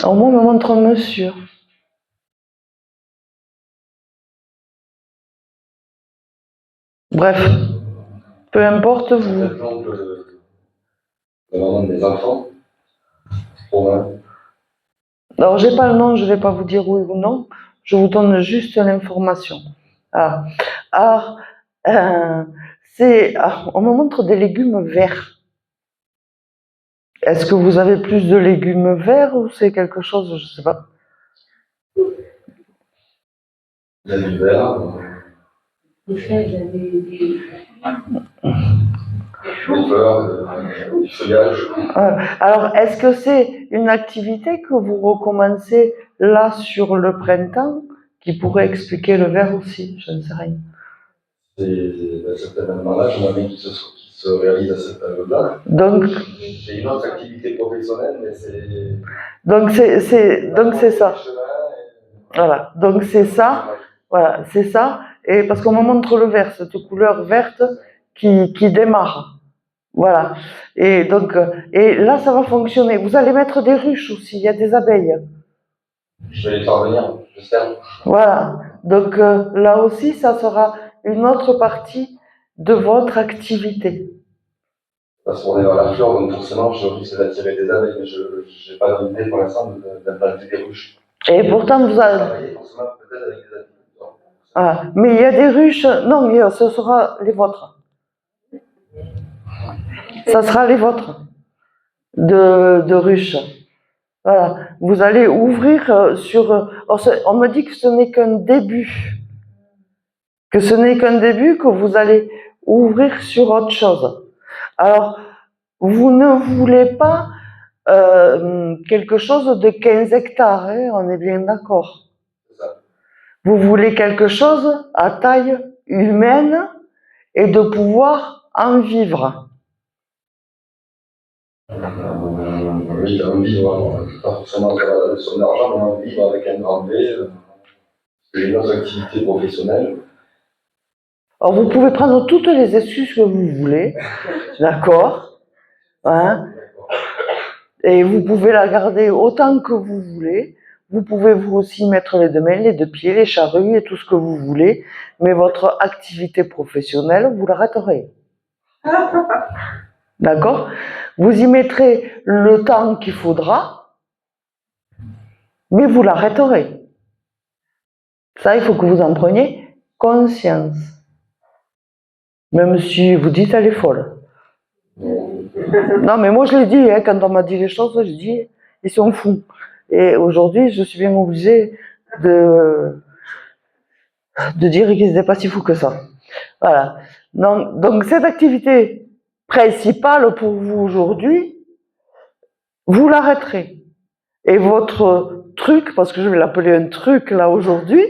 Alors moi, on me montre un monsieur. Bref, peu importe vous. L'exemple de maman de mes enfants. Romain. Alors, j'ai pas le nom, je vais pas vous dire oui ou non. Je vous donne juste l'information. Voilà. Alors, on me montre des légumes verts. Est-ce que vous avez plus de légumes verts ou c'est quelque chose, je sais pas. Il y a du vert. Des fèves, des Des fleurs, du feuillage. Alors, est-ce que c'est une activité que vous recommencez là sur le printemps qui pourrait expliquer le vert aussi? Je ne sais rien. C'est à cet événement-là, j'aimerais bien qu'il se réalise à cette période-là. Donc, J'ai une autre activité professionnelle, mais c'est. donc c'est ça. Voilà. Donc c'est ça. Voilà, c'est ça. Et parce qu'on me montre le vert, cette couleur verte qui démarre. Voilà. Et donc, et là, ça va fonctionner. Vous allez mettre des ruches aussi. Il y a des abeilles. Je vais les faire venir, j'espère. Voilà. Donc là aussi, ça sera une autre partie de votre activité. Parce qu'on est dans la fleur, donc forcément, je risque d'attirer des abeilles, mais je n'ai pas d'idée pour l'instant d'implanter des ruches. Et pourtant, vous avez. Travailler forcément peut-être avec des abeilles. Voilà. Mais il y a des ruches. Non, mais ce sera les vôtres. Ça sera les vôtres de ruches. Voilà. Vous allez ouvrir sur. On me dit que ce n'est qu'un début. Que ce n'est qu'un début, que vous allez ouvrir sur autre chose. Alors, vous ne voulez pas quelque chose de 15 hectares, hein, on est bien d'accord. Vous voulez quelque chose à taille humaine et de pouvoir en vivre. Oui, en vivre, pas forcément sur son argent, mais en vivre avec un grand V. J'ai une autre activité professionnelle. Alors vous pouvez prendre toutes les excuses que vous voulez, d'accord, hein, et vous pouvez la garder autant que vous voulez. Vous pouvez vous aussi mettre les deux mains, les deux pieds, les charrues et tout ce que vous voulez, mais votre activité professionnelle, vous l'arrêterez. D'accord? Vous y mettrez le temps qu'il faudra, mais vous l'arrêterez. Ça, il faut que vous en preniez conscience. Même si vous dites elle est folle. Non, mais moi je l'ai dit, hein, quand on m'a dit les choses, je dis, ils sont fous. Et aujourd'hui, je suis bien obligée de dire qu'ils n'étaient pas si fous que ça. Voilà. Donc cette activité principale pour vous aujourd'hui, vous l'arrêterez. Et votre truc, parce que je vais l'appeler un truc là aujourd'hui,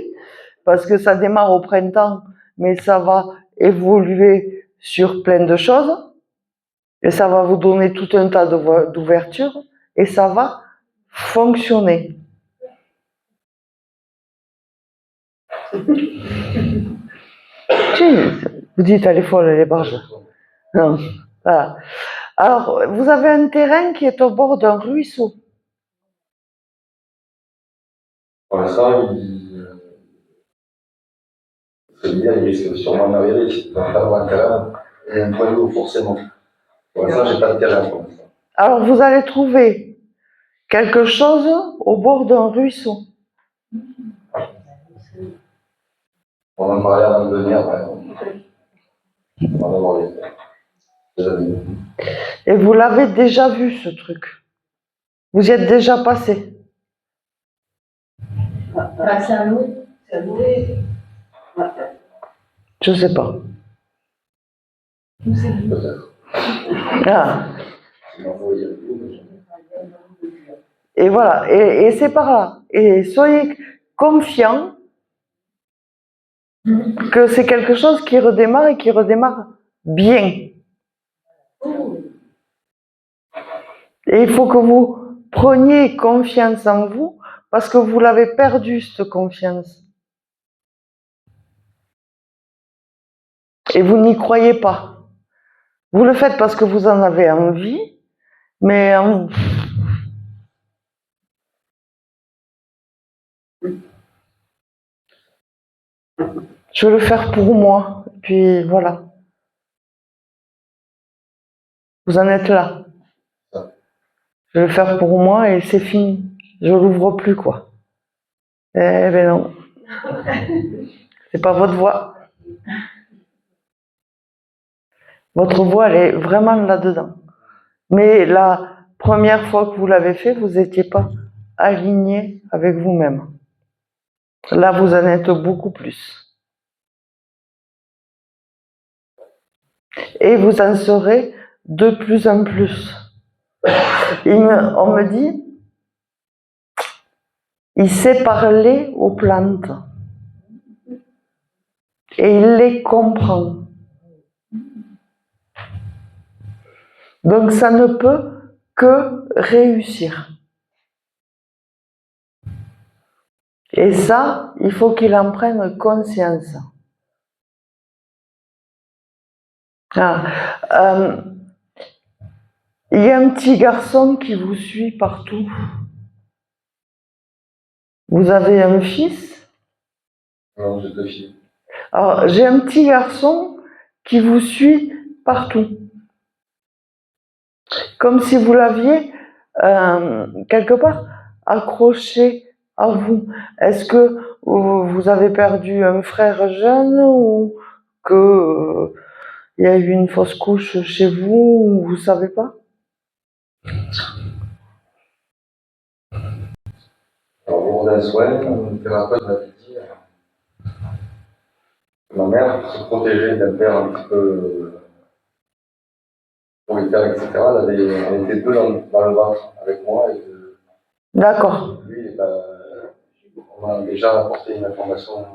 parce que ça démarre au printemps, mais ça va évoluer sur plein de choses, et ça va vous donner tout un tas d'ouvertures, et ça va fonctionner. Vous dites, elle est folle, elle est barge. Non. Voilà. Alors, vous avez un terrain qui est au bord d'un ruisseau. Pour l'instant, celui-là, il risque de sûrement m'arriver, c'est un cadre en terrain et un point d'eau, forcément. Pour l'instant, j'ai pas de terrain pour l'instant. Alors, vous allez trouver quelque chose au bord d'un ruisseau. On en parlait avant de venir, ouais. On va en avoir des amis. Et vous l'avez déjà vu, ce truc. Vous y êtes déjà passé. Bah, c'est à louer. C'est à louer. Je sais pas. Peut-être. Ah. Il m'en faut y aller. Et voilà. Et c'est par là. Et soyez confiants que c'est quelque chose qui redémarre et qui redémarre bien. Et il faut que vous preniez confiance en vous parce que vous l'avez perdu, cette confiance. Et vous n'y croyez pas. Vous le faites parce que vous en avez envie, mais je veux le faire pour moi. Et puis voilà. Vous en êtes là. Je vais le faire pour moi et c'est fini. Je l'ouvre plus, quoi. Eh ben non. C'est pas votre voix. Votre voix, elle est vraiment là-dedans. Mais la première fois que vous l'avez fait, vous n'étiez pas aligné avec vous-même. Là, vous en êtes beaucoup plus. Et vous en serez de plus en plus. On me dit, il sait parler aux plantes. Et il les comprend. Donc ça ne peut que réussir. Et ça, il faut qu'il en prenne conscience. Il y a un petit garçon qui vous suit partout. Vous avez un fils? Non, j'ai 2 filles. Alors, j'ai un petit garçon qui vous suit partout. Comme si vous l'aviez, quelque part, accroché à vous. Est-ce que vous avez perdu un frère jeune ou que il y a eu une fausse couche chez vous ou vous savez pas? Alors, au cours d'un soin, mon thérapeute m'a dit que ma mère, pour se protéger d'un père un petit peu autoritaire, etc., elle était deux dans le ventre avec moi et que D'accord. lui, on m'a déjà apporté une information.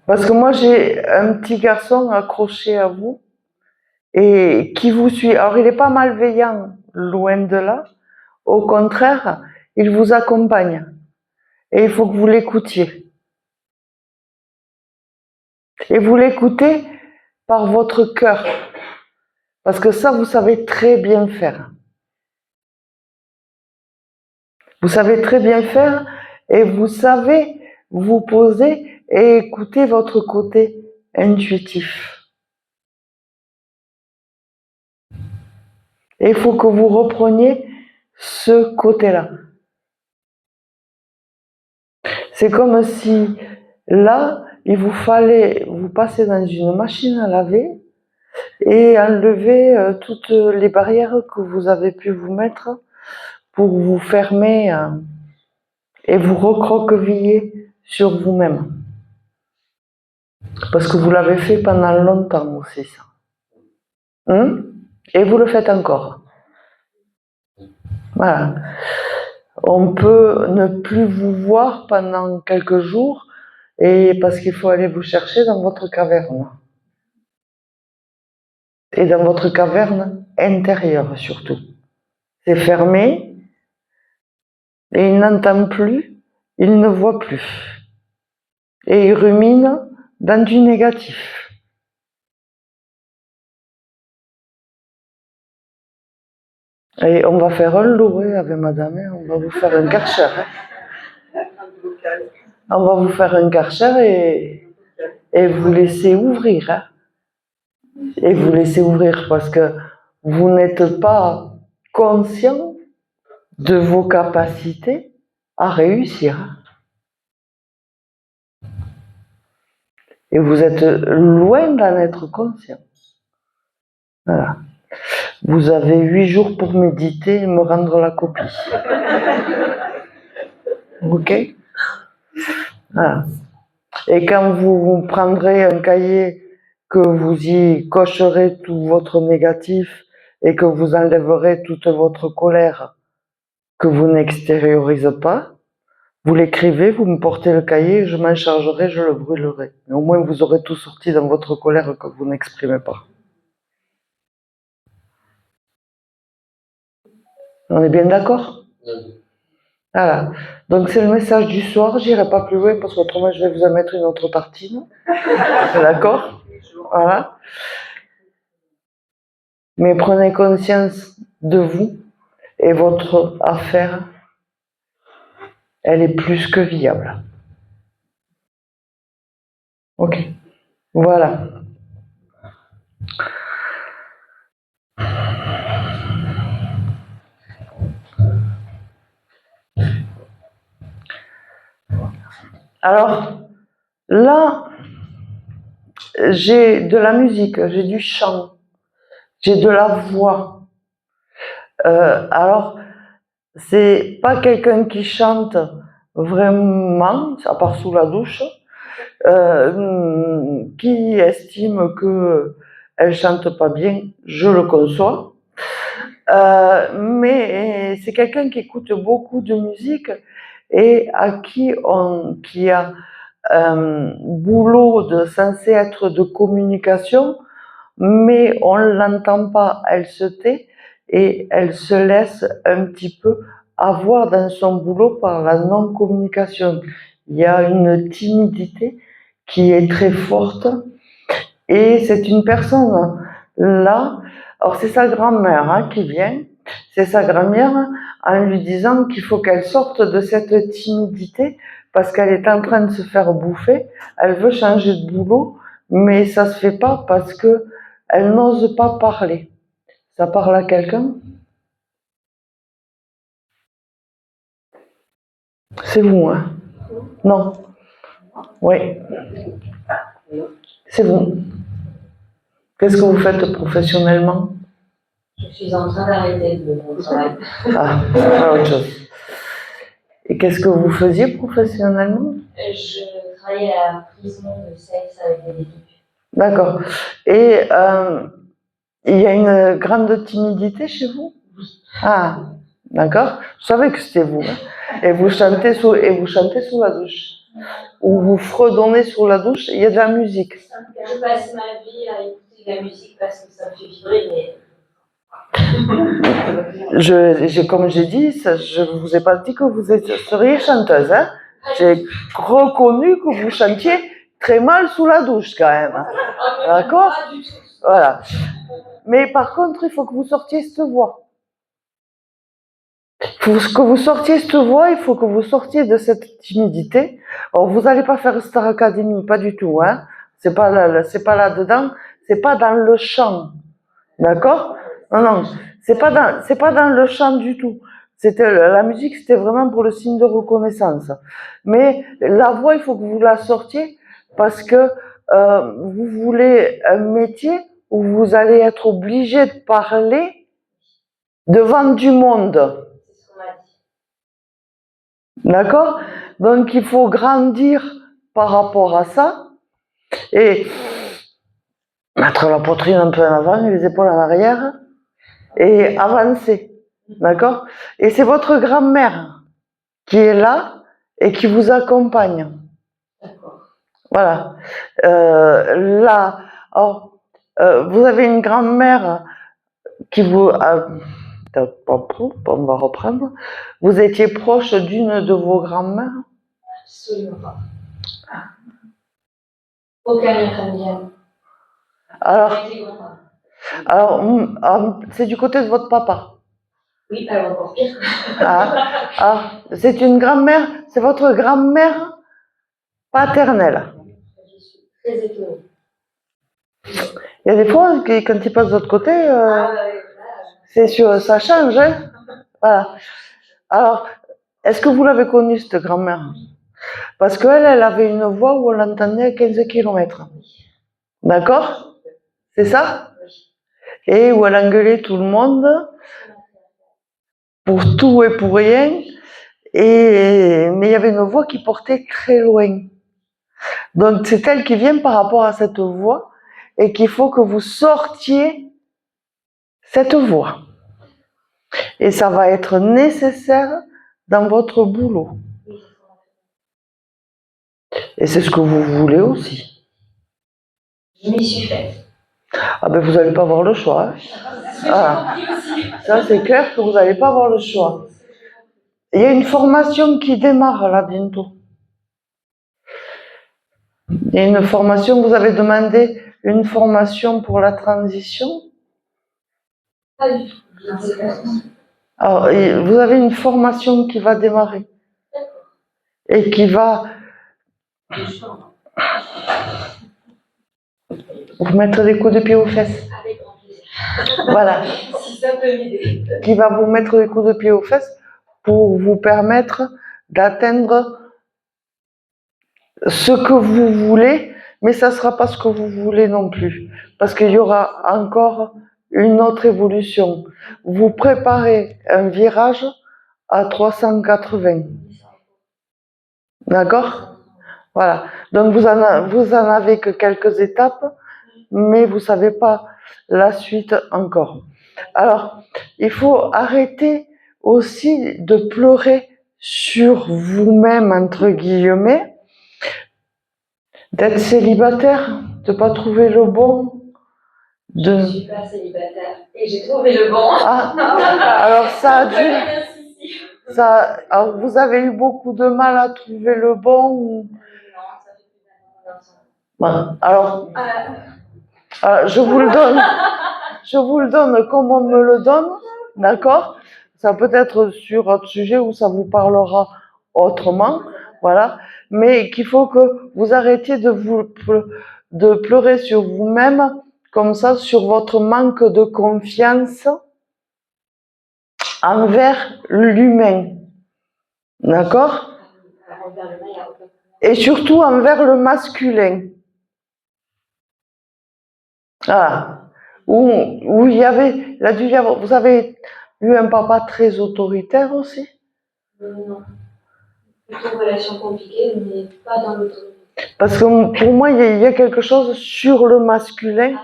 Parce que moi, j'ai un petit garçon accroché à vous et qui vous suit. Alors, il n'est pas malveillant, loin de là. Au contraire, il vous accompagne. Et il faut que vous l'écoutiez. Et vous l'écoutez par votre cœur. Parce que ça, vous savez très bien faire. Vous savez très bien faire et vous savez vous poser et écouter votre côté intuitif. Et il faut que vous repreniez ce côté-là. C'est comme si là, il vous fallait vous passer dans une machine à laver et enlever toutes les barrières que vous avez pu vous mettre pour vous fermer et vous recroqueviller sur vous-même. Parce que vous l'avez fait pendant longtemps aussi, ça. Et vous le faites encore. Voilà. On peut ne plus vous voir pendant quelques jours et parce qu'il faut aller vous chercher dans votre caverne. Et dans votre caverne intérieure surtout. C'est fermé et il n'entend plus, il ne voit plus. Et il rumine dans du négatif. Et on va faire un lot avec madame, on va vous faire un karcher. On va vous faire un karcher et vous laisser ouvrir. Hein. Et vous laisser ouvrir parce que vous n'êtes pas conscient de vos capacités à réussir. Et vous êtes loin d'en être conscient. Voilà. Vous avez 8 jours pour méditer et me rendre la copie. Ok? Voilà. Et quand vous prendrez un cahier, que vous y cocherez tout votre négatif et que vous enlèverez toute votre colère que vous n'extériorisez pas, vous l'écrivez, vous me portez le cahier, je m'en chargerai, je le brûlerai. Mais au moins vous aurez tout sorti dans votre colère que vous n'exprimez pas. On est bien d'accord? Voilà. Donc c'est le message du soir, j'irai pas plus loin parce qu'autrement je vais vous en mettre une autre tartine. D'accord? Voilà. Mais prenez conscience de vous et votre affaire, elle est plus que viable. Ok. Voilà. Alors, là, j'ai de la musique, j'ai du chant, j'ai de la voix. Alors, c'est pas quelqu'un qui chante vraiment, à part sous la douche, qui estime que elle chante pas bien, je le conçois. Mais c'est quelqu'un qui écoute beaucoup de musique et à qui a un boulot censé être de communication, mais on ne l'entend pas, elle se tait et elle se laisse un petit peu avoir dans son boulot par la non-communication. Il y a une timidité qui est très forte et c'est une personne là, alors c'est sa grand-mère qui vient, c'est sa grand-mère en lui disant qu'il faut qu'elle sorte de cette timidité parce qu'elle est en train de se faire bouffer, elle veut changer de boulot, mais ça se fait pas parce que elle n'ose pas parler. Ça parle à quelqu'un? C'est vous, hein? Non? Oui. C'est vous. Qu'est-ce que vous faites professionnellement? Je suis en train d'arrêter mon travail. Ah, autre chose. Et qu'est-ce que vous faisiez professionnellement? Je travaillais à la prison de sexe avec des détenus. D'accord. Et il y a une grande timidité chez vous? Ah, d'accord. Je savais que c'était vous. Hein. Et vous chantez sous la douche. Ou vous fredonnez sous la douche, il y a de la musique. Je passe ma vie à écouter de la musique parce que ça me fait vibrer, mais... Comme j'ai dit, je ne vous ai pas dit que vous seriez chanteuse. Hein. J'ai reconnu que vous chantiez très mal sous la douche quand même. D'accord? Voilà. Mais par contre, il faut que vous sortiez cette voix. Pour que vous sortiez cette voix, il faut que vous sortiez de cette timidité. Alors, vous n'allez pas faire Star Academy, pas du tout. Hein. C'est pas là-dedans. C'est pas dans le chant. D'accord? Non. C'est pas dans le chant du tout. La musique, c'était vraiment pour le signe de reconnaissance. Mais la voix, il faut que vous la sortiez parce que vous voulez un métier où vous allez être obligé de parler devant du monde. C'est ce qu'on m'a dit. D'accord? Donc il faut grandir par rapport à ça Et mettre la poitrine un peu en avant et les épaules en arrière et avancer. D'accord? Et c'est votre grand-mère qui est là et qui vous accompagne. D'accord. Voilà. Là, alors, vous avez une grand-mère qui vous a... On va reprendre. Vous étiez proche d'une de vos grand-mères? Absolument pas. Aucun lien familial. Alors, Avec les grands-parents. c'est du côté de votre papa. Oui, alors encore pire. C'est une grand-mère, c'est votre grand-mère paternelle. Je suis très étonnée. Il y a des fois, quand il passe de l'autre côté, c'est sûr, ça change. Hein, voilà. Alors, est-ce que vous l'avez connue, cette grand-mère? Parce qu'elle, elle avait une voix où on l'entendait à 15 km. D'accord? C'est ça? Et où elle engueulait tout le monde pour tout et pour rien. Mais il y avait une voix qui portait très loin. Donc c'est elle qui vient par rapport à cette voix et qu'il faut que vous sortiez cette voix. Et ça va être nécessaire dans votre boulot. Et c'est ce que vous voulez aussi. Je m'y suis faite. Ah ben vous n'allez pas avoir le choix. Hein. Ah. Ça c'est clair que vous n'allez pas avoir le choix. Il y a une formation qui démarre là bientôt. Il y a une formation, vous avez demandé une formation pour la transition? Pas du tout. Je ne sais pas. Alors, vous avez une formation qui va démarrer et qui va vous mettre des coups de pied aux fesses. Avec grand plaisir. Voilà. Si ça peut m'aider. Qui va vous mettre des coups de pied aux fesses pour vous permettre d'atteindre ce que vous voulez, mais ça ne sera pas ce que vous voulez non plus, parce qu'il y aura encore une autre évolution. Vous préparez un virage à 380. D'accord? Voilà. Donc vous en avez que quelques étapes, mais vous ne savez pas la suite encore. Alors, il faut arrêter aussi de pleurer sur vous-même, entre guillemets, d'être célibataire, de ne pas trouver le bon. Je ne suis pas célibataire et j'ai trouvé le bon. Ah, alors ça a dû... alors vous avez eu beaucoup de mal à trouver le bon ou... Non, ça fait plus d'un an. Bon, alors, je vous le donne comme on me le donne, d'accord? Ça peut être sur un sujet où ça vous parlera autrement, voilà. Mais qu'il faut que vous arrêtiez de pleurer sur vous-même, comme ça, sur votre manque de confiance envers l'humain, d'accord? Envers le mal, il n'y a aucun problème. Et surtout envers le masculin. Voilà. Où il y avait, vous avez eu un papa très autoritaire aussi? Non. Plutôt une relation compliquée, mais pas dans l'autorité. Parce que pour moi, il y a quelque chose sur le masculin,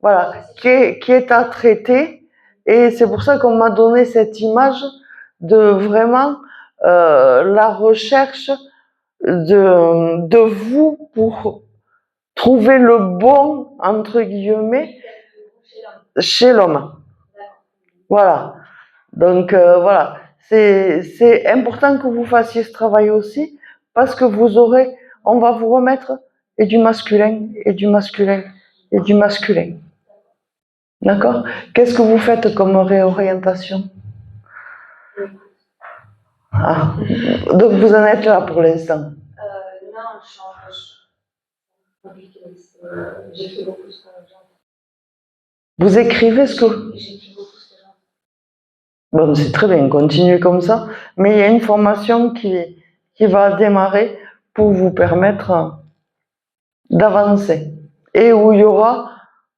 voilà, qui est à traiter. Et c'est pour ça qu'on m'a donné cette image de vraiment la recherche de vous pour trouver le bon, entre guillemets, chez l'homme. Voilà. Donc voilà, c'est important que vous fassiez ce travail aussi, parce que on va vous remettre et du masculin, et du masculin, et du masculin. D'accord? Qu'est-ce que vous faites comme réorientation? Ah. Donc vous en êtes là pour l'instant? Non, je change. J'écris beaucoup ce que j'entends. Vous écrivez ce que... J'écris beaucoup ce que j'entends. Bon, c'est très bien, continuez comme ça. Mais il y a une formation qui va démarrer pour vous permettre d'avancer. Et où il y aura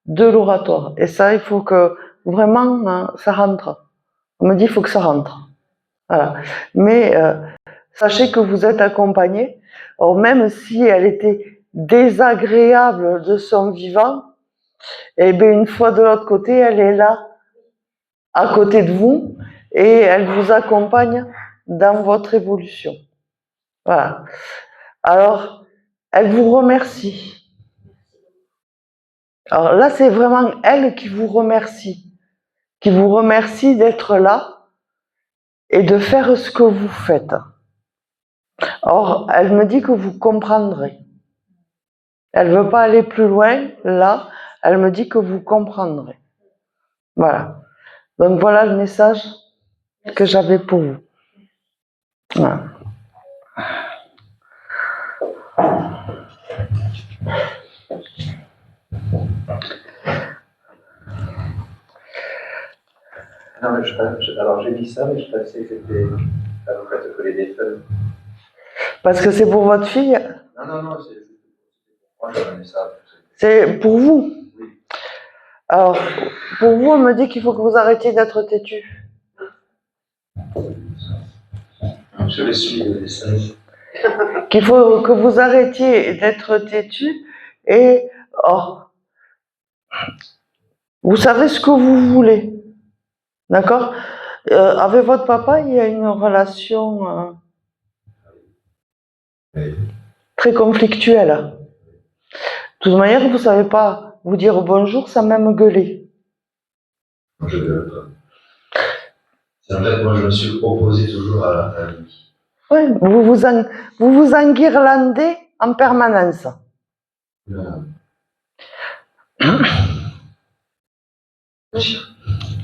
de l'oratoire. Et ça, il faut que vraiment ça rentre. On me dit il faut que ça rentre. Voilà. Mais sachez que vous êtes accompagné. Alors même si elle était désagréable de son vivant, et bien une fois de l'autre côté, elle est là, à côté de vous, et elle vous accompagne dans votre évolution. Voilà. Alors, elle vous remercie. Alors là, c'est vraiment elle qui vous remercie d'être là et de faire ce que vous faites. Or, elle me dit que vous comprendrez. Elle ne veut pas aller plus loin, là, elle me dit que vous comprendrez. Voilà. Donc voilà le message que j'avais pour vous. Voilà. Non, mais alors j'ai dit ça, mais je pensais que c'était l'avocate de coller des feuilles. Parce que c'est pour votre fille, Non, c'est moi j'ai un message. c'est pour vous. Alors, pour vous, on me dit qu'il faut que vous arrêtiez d'être têtu. Je vais suivre le message. Qu'il faut que vous arrêtiez d'être têtu et vous savez ce que vous voulez. D'accord? Avec votre papa, il y a une relation très conflictuelle. De toute manière, vous ne savez pas vous dire bonjour sans même gueuler. Je ne pas. C'est en fait, moi je me suis opposé toujours à lui. Oui, vous vous enguirlandez en permanence. Non.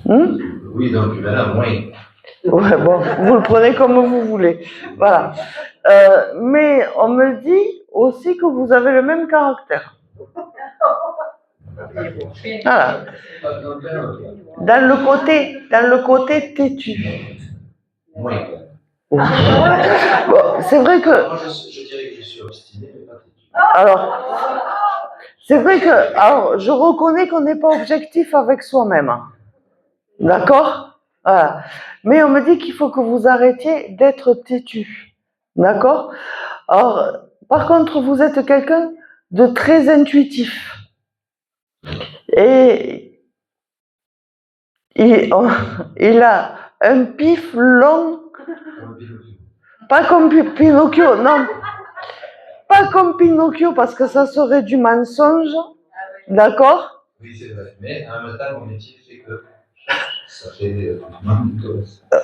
Oui, donc maintenant, moins. Ouais, bon, vous le prenez comme vous voulez. Voilà. Mais on me dit aussi que vous avez le même caractère. Voilà. Dans le côté têtu. Moins. Bon, c'est vrai que. Moi, je dirais que je suis obstiné, mais pas têtu. Alors, c'est vrai que. Alors, je reconnais qu'on n'est pas objectif avec soi-même. D'accord? Voilà. Mais on me dit qu'il faut que vous arrêtiez d'être têtu. D'accord? Alors, par contre, vous êtes quelqu'un de très intuitif. Et il a un pif long, pas comme Pinocchio, non. Pas comme Pinocchio, parce que ça serait du mensonge. D'accord? Oui, c'est vrai. Mais en même temps, mon métier fait que ça fait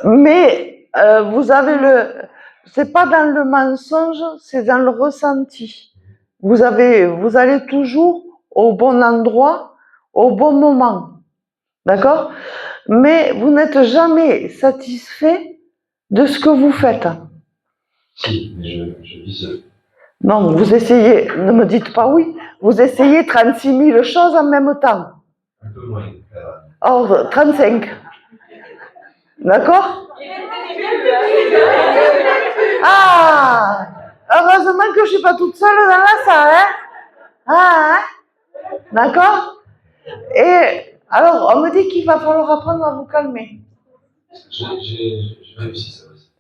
Mais vous avez c'est pas dans le mensonge, c'est dans le ressenti. Vous allez toujours au bon endroit, au bon moment. D'accord? Mais vous n'êtes jamais satisfait de ce que vous faites. Si, mais je vise. Non, vous essayez, ne me dites pas oui, vous essayez 36 000 choses en même temps. Un peu moins. Or, 35. D'accord? Ah! Heureusement que je ne suis pas toute seule dans la salle, hein? Ah, hein? D'accord? Et alors, on me dit qu'il va falloir apprendre à vous calmer. J'ai réussi ça aussi.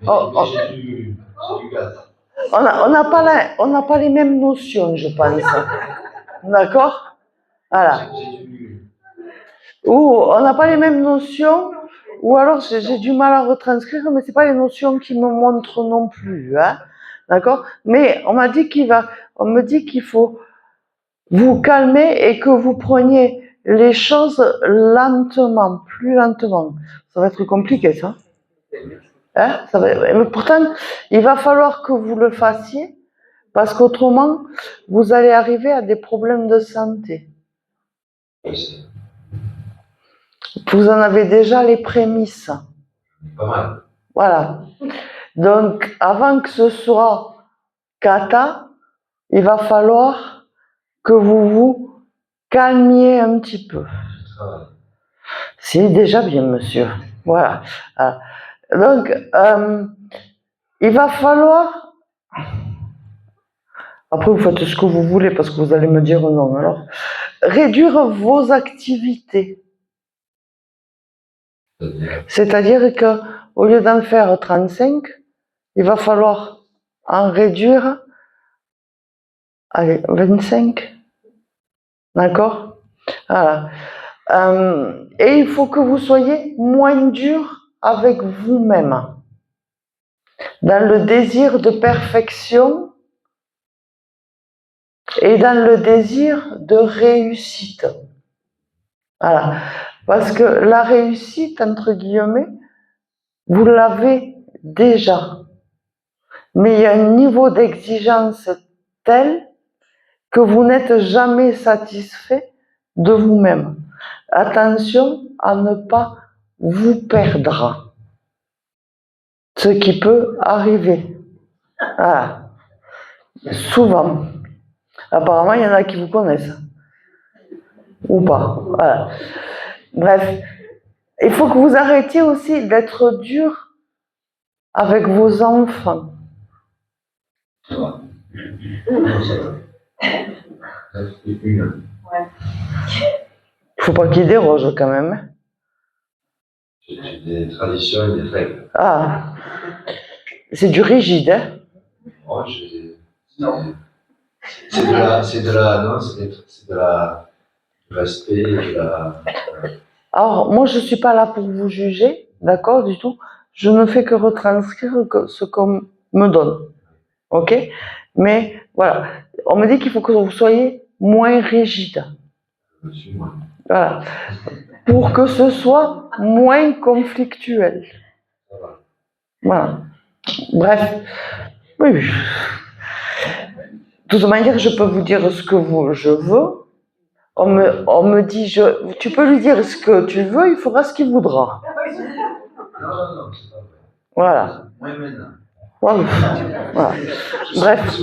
Mais j'ai du gaz. On n'a pas les mêmes notions, je pense. D'accord? Voilà. Ou on n'a pas les mêmes notions, ou alors j'ai du mal à retranscrire, mais c'est pas les notions qui me montrent non plus, hein? D'accord? Mais on me dit qu'il faut vous calmer et que vous preniez les choses lentement, plus lentement. Ça va être compliqué, ça. Hein? Mais pourtant, il va falloir que vous le fassiez, parce qu'autrement, vous allez arriver à des problèmes de santé. Vous en avez déjà les prémices. Pas mal. Voilà. Donc, avant que ce soit cata, il va falloir que vous vous calmiez un petit peu. C'est déjà bien, monsieur. Voilà. Donc, il va falloir... Après, vous faites ce que vous voulez, parce que vous allez me dire non. Alors, réduire vos activités. C'est-à-dire qu'au lieu d'en faire 35, il va falloir en réduire, allez, 25, d'accord? Voilà. Et il faut que vous soyez moins dur avec vous-même, dans le désir de perfection et dans le désir de réussite. Voilà. Parce que la réussite, entre guillemets, vous l'avez déjà. Mais il y a un niveau d'exigence tel que vous n'êtes jamais satisfait de vous-même. Attention à ne pas vous perdre. Ce qui peut arriver. Voilà. Souvent. Apparemment, il y en a qui vous connaissent. Ou pas. Voilà. Bref. Il faut que vous arrêtiez aussi d'être dur avec vos enfants. Ça va. Non, ça va. Une. Il faut pas qu'ils dérogent quand même. J'ai des traditions et des règles. Ah, c'est du rigide, hein? Moi, non. C'est de la respect et de la. Alors, moi, je suis pas là pour vous juger, d'accord, du tout. Je ne fais que retranscrire ce qu'on me donne, ok? Mais voilà, on me dit qu'il faut que vous soyez moins rigide. Je suis moi. Voilà. Pour que ce soit moins conflictuel. Ça va. Voilà. Bref. Oui. De toute manière, je peux vous dire ce que je veux. On me dit, tu peux lui dire ce que tu veux, il fera ce qu'il voudra. Non, c'est pas vrai. Voilà. Moi maintenant. Voilà. Voilà. Bref.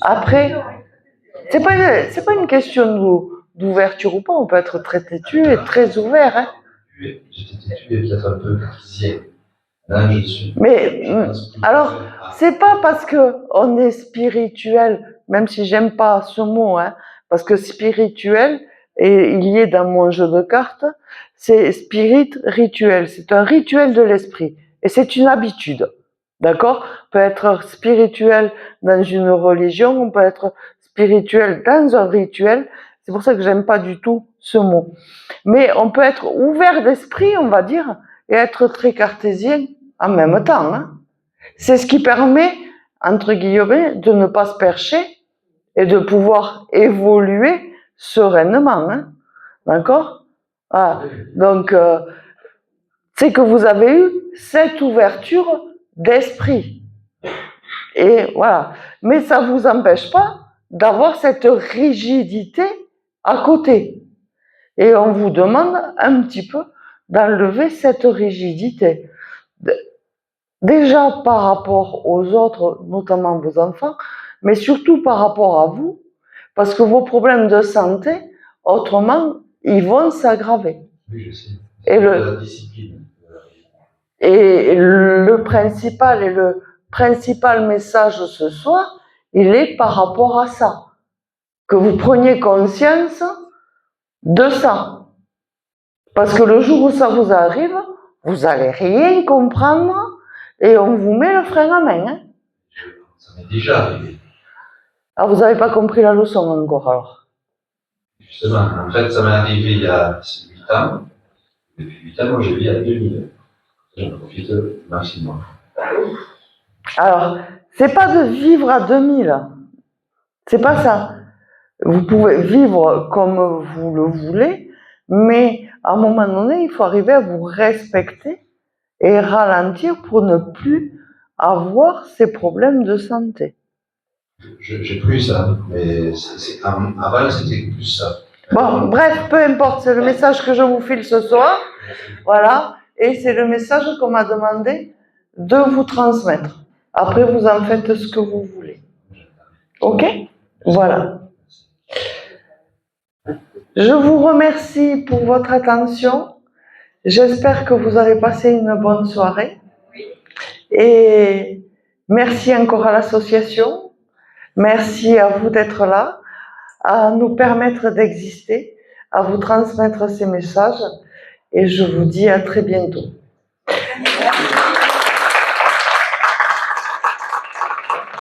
Après, c'est pas une question d'ouverture ou pas. On peut être très têtu et très ouvert. Hein. J'étais têtu et peut-être un peu cartésien. Là, je suis. Mais alors, c'est pas parce que on est spirituel, même si j'aime pas ce mot, hein, parce que spirituel, et il y est dans mon jeu de cartes, c'est spirit rituel. C'est un rituel de l'esprit. Et c'est une habitude. D'accord? On peut être spirituel dans une religion, on peut être spirituel dans un rituel. C'est pour ça que j'aime pas du tout ce mot. Mais on peut être ouvert d'esprit, on va dire, et être très cartésien en même temps. Hein. C'est ce qui permet, entre guillemets, de ne pas se percher et de pouvoir évoluer sereinement. Hein. D'accord? Voilà. Donc, c'est que vous avez eu cette ouverture d'esprit. Et voilà. Mais ça ne vous empêche pas d'avoir cette rigidité à côté. Et on vous demande un petit peu d'enlever cette rigidité. Déjà par rapport aux autres, notamment vos enfants, mais surtout par rapport à vous, parce que vos problèmes de santé, autrement, ils vont s'aggraver. Oui, je sais. Et la discipline. Et le principal message ce soir, il est par rapport à ça. Que vous preniez conscience de ça. Parce que le jour où ça vous arrive, vous n'allez rien comprendre et on vous met le frein à main. Hein. Ça m'est déjà arrivé. Ah, vous n'avez pas compris la leçon encore alors. Justement, en fait, ça m'est arrivé il y a 8 ans. Depuis 8 ans, moi, je vis à 2000. J'en profite au maximum. Alors, c'est pas de vivre à 2000. C'est pas ça. Vous pouvez vivre comme vous le voulez, mais à un moment donné, il faut arriver à vous respecter et ralentir pour ne plus avoir ces problèmes de santé. J'ai plus ça, mais avant, c'était plus ça. Bon, bref, peu importe, c'est le message que je vous file ce soir. Voilà, et c'est le message qu'on m'a demandé de vous transmettre. Après, vous en faites ce que vous voulez. Ok? Voilà. Je vous remercie pour votre attention. J'espère que vous allez passer une bonne soirée. Et merci encore à l'association. Merci à vous d'être là, à nous permettre d'exister, à vous transmettre ces messages. Et je vous dis à très bientôt.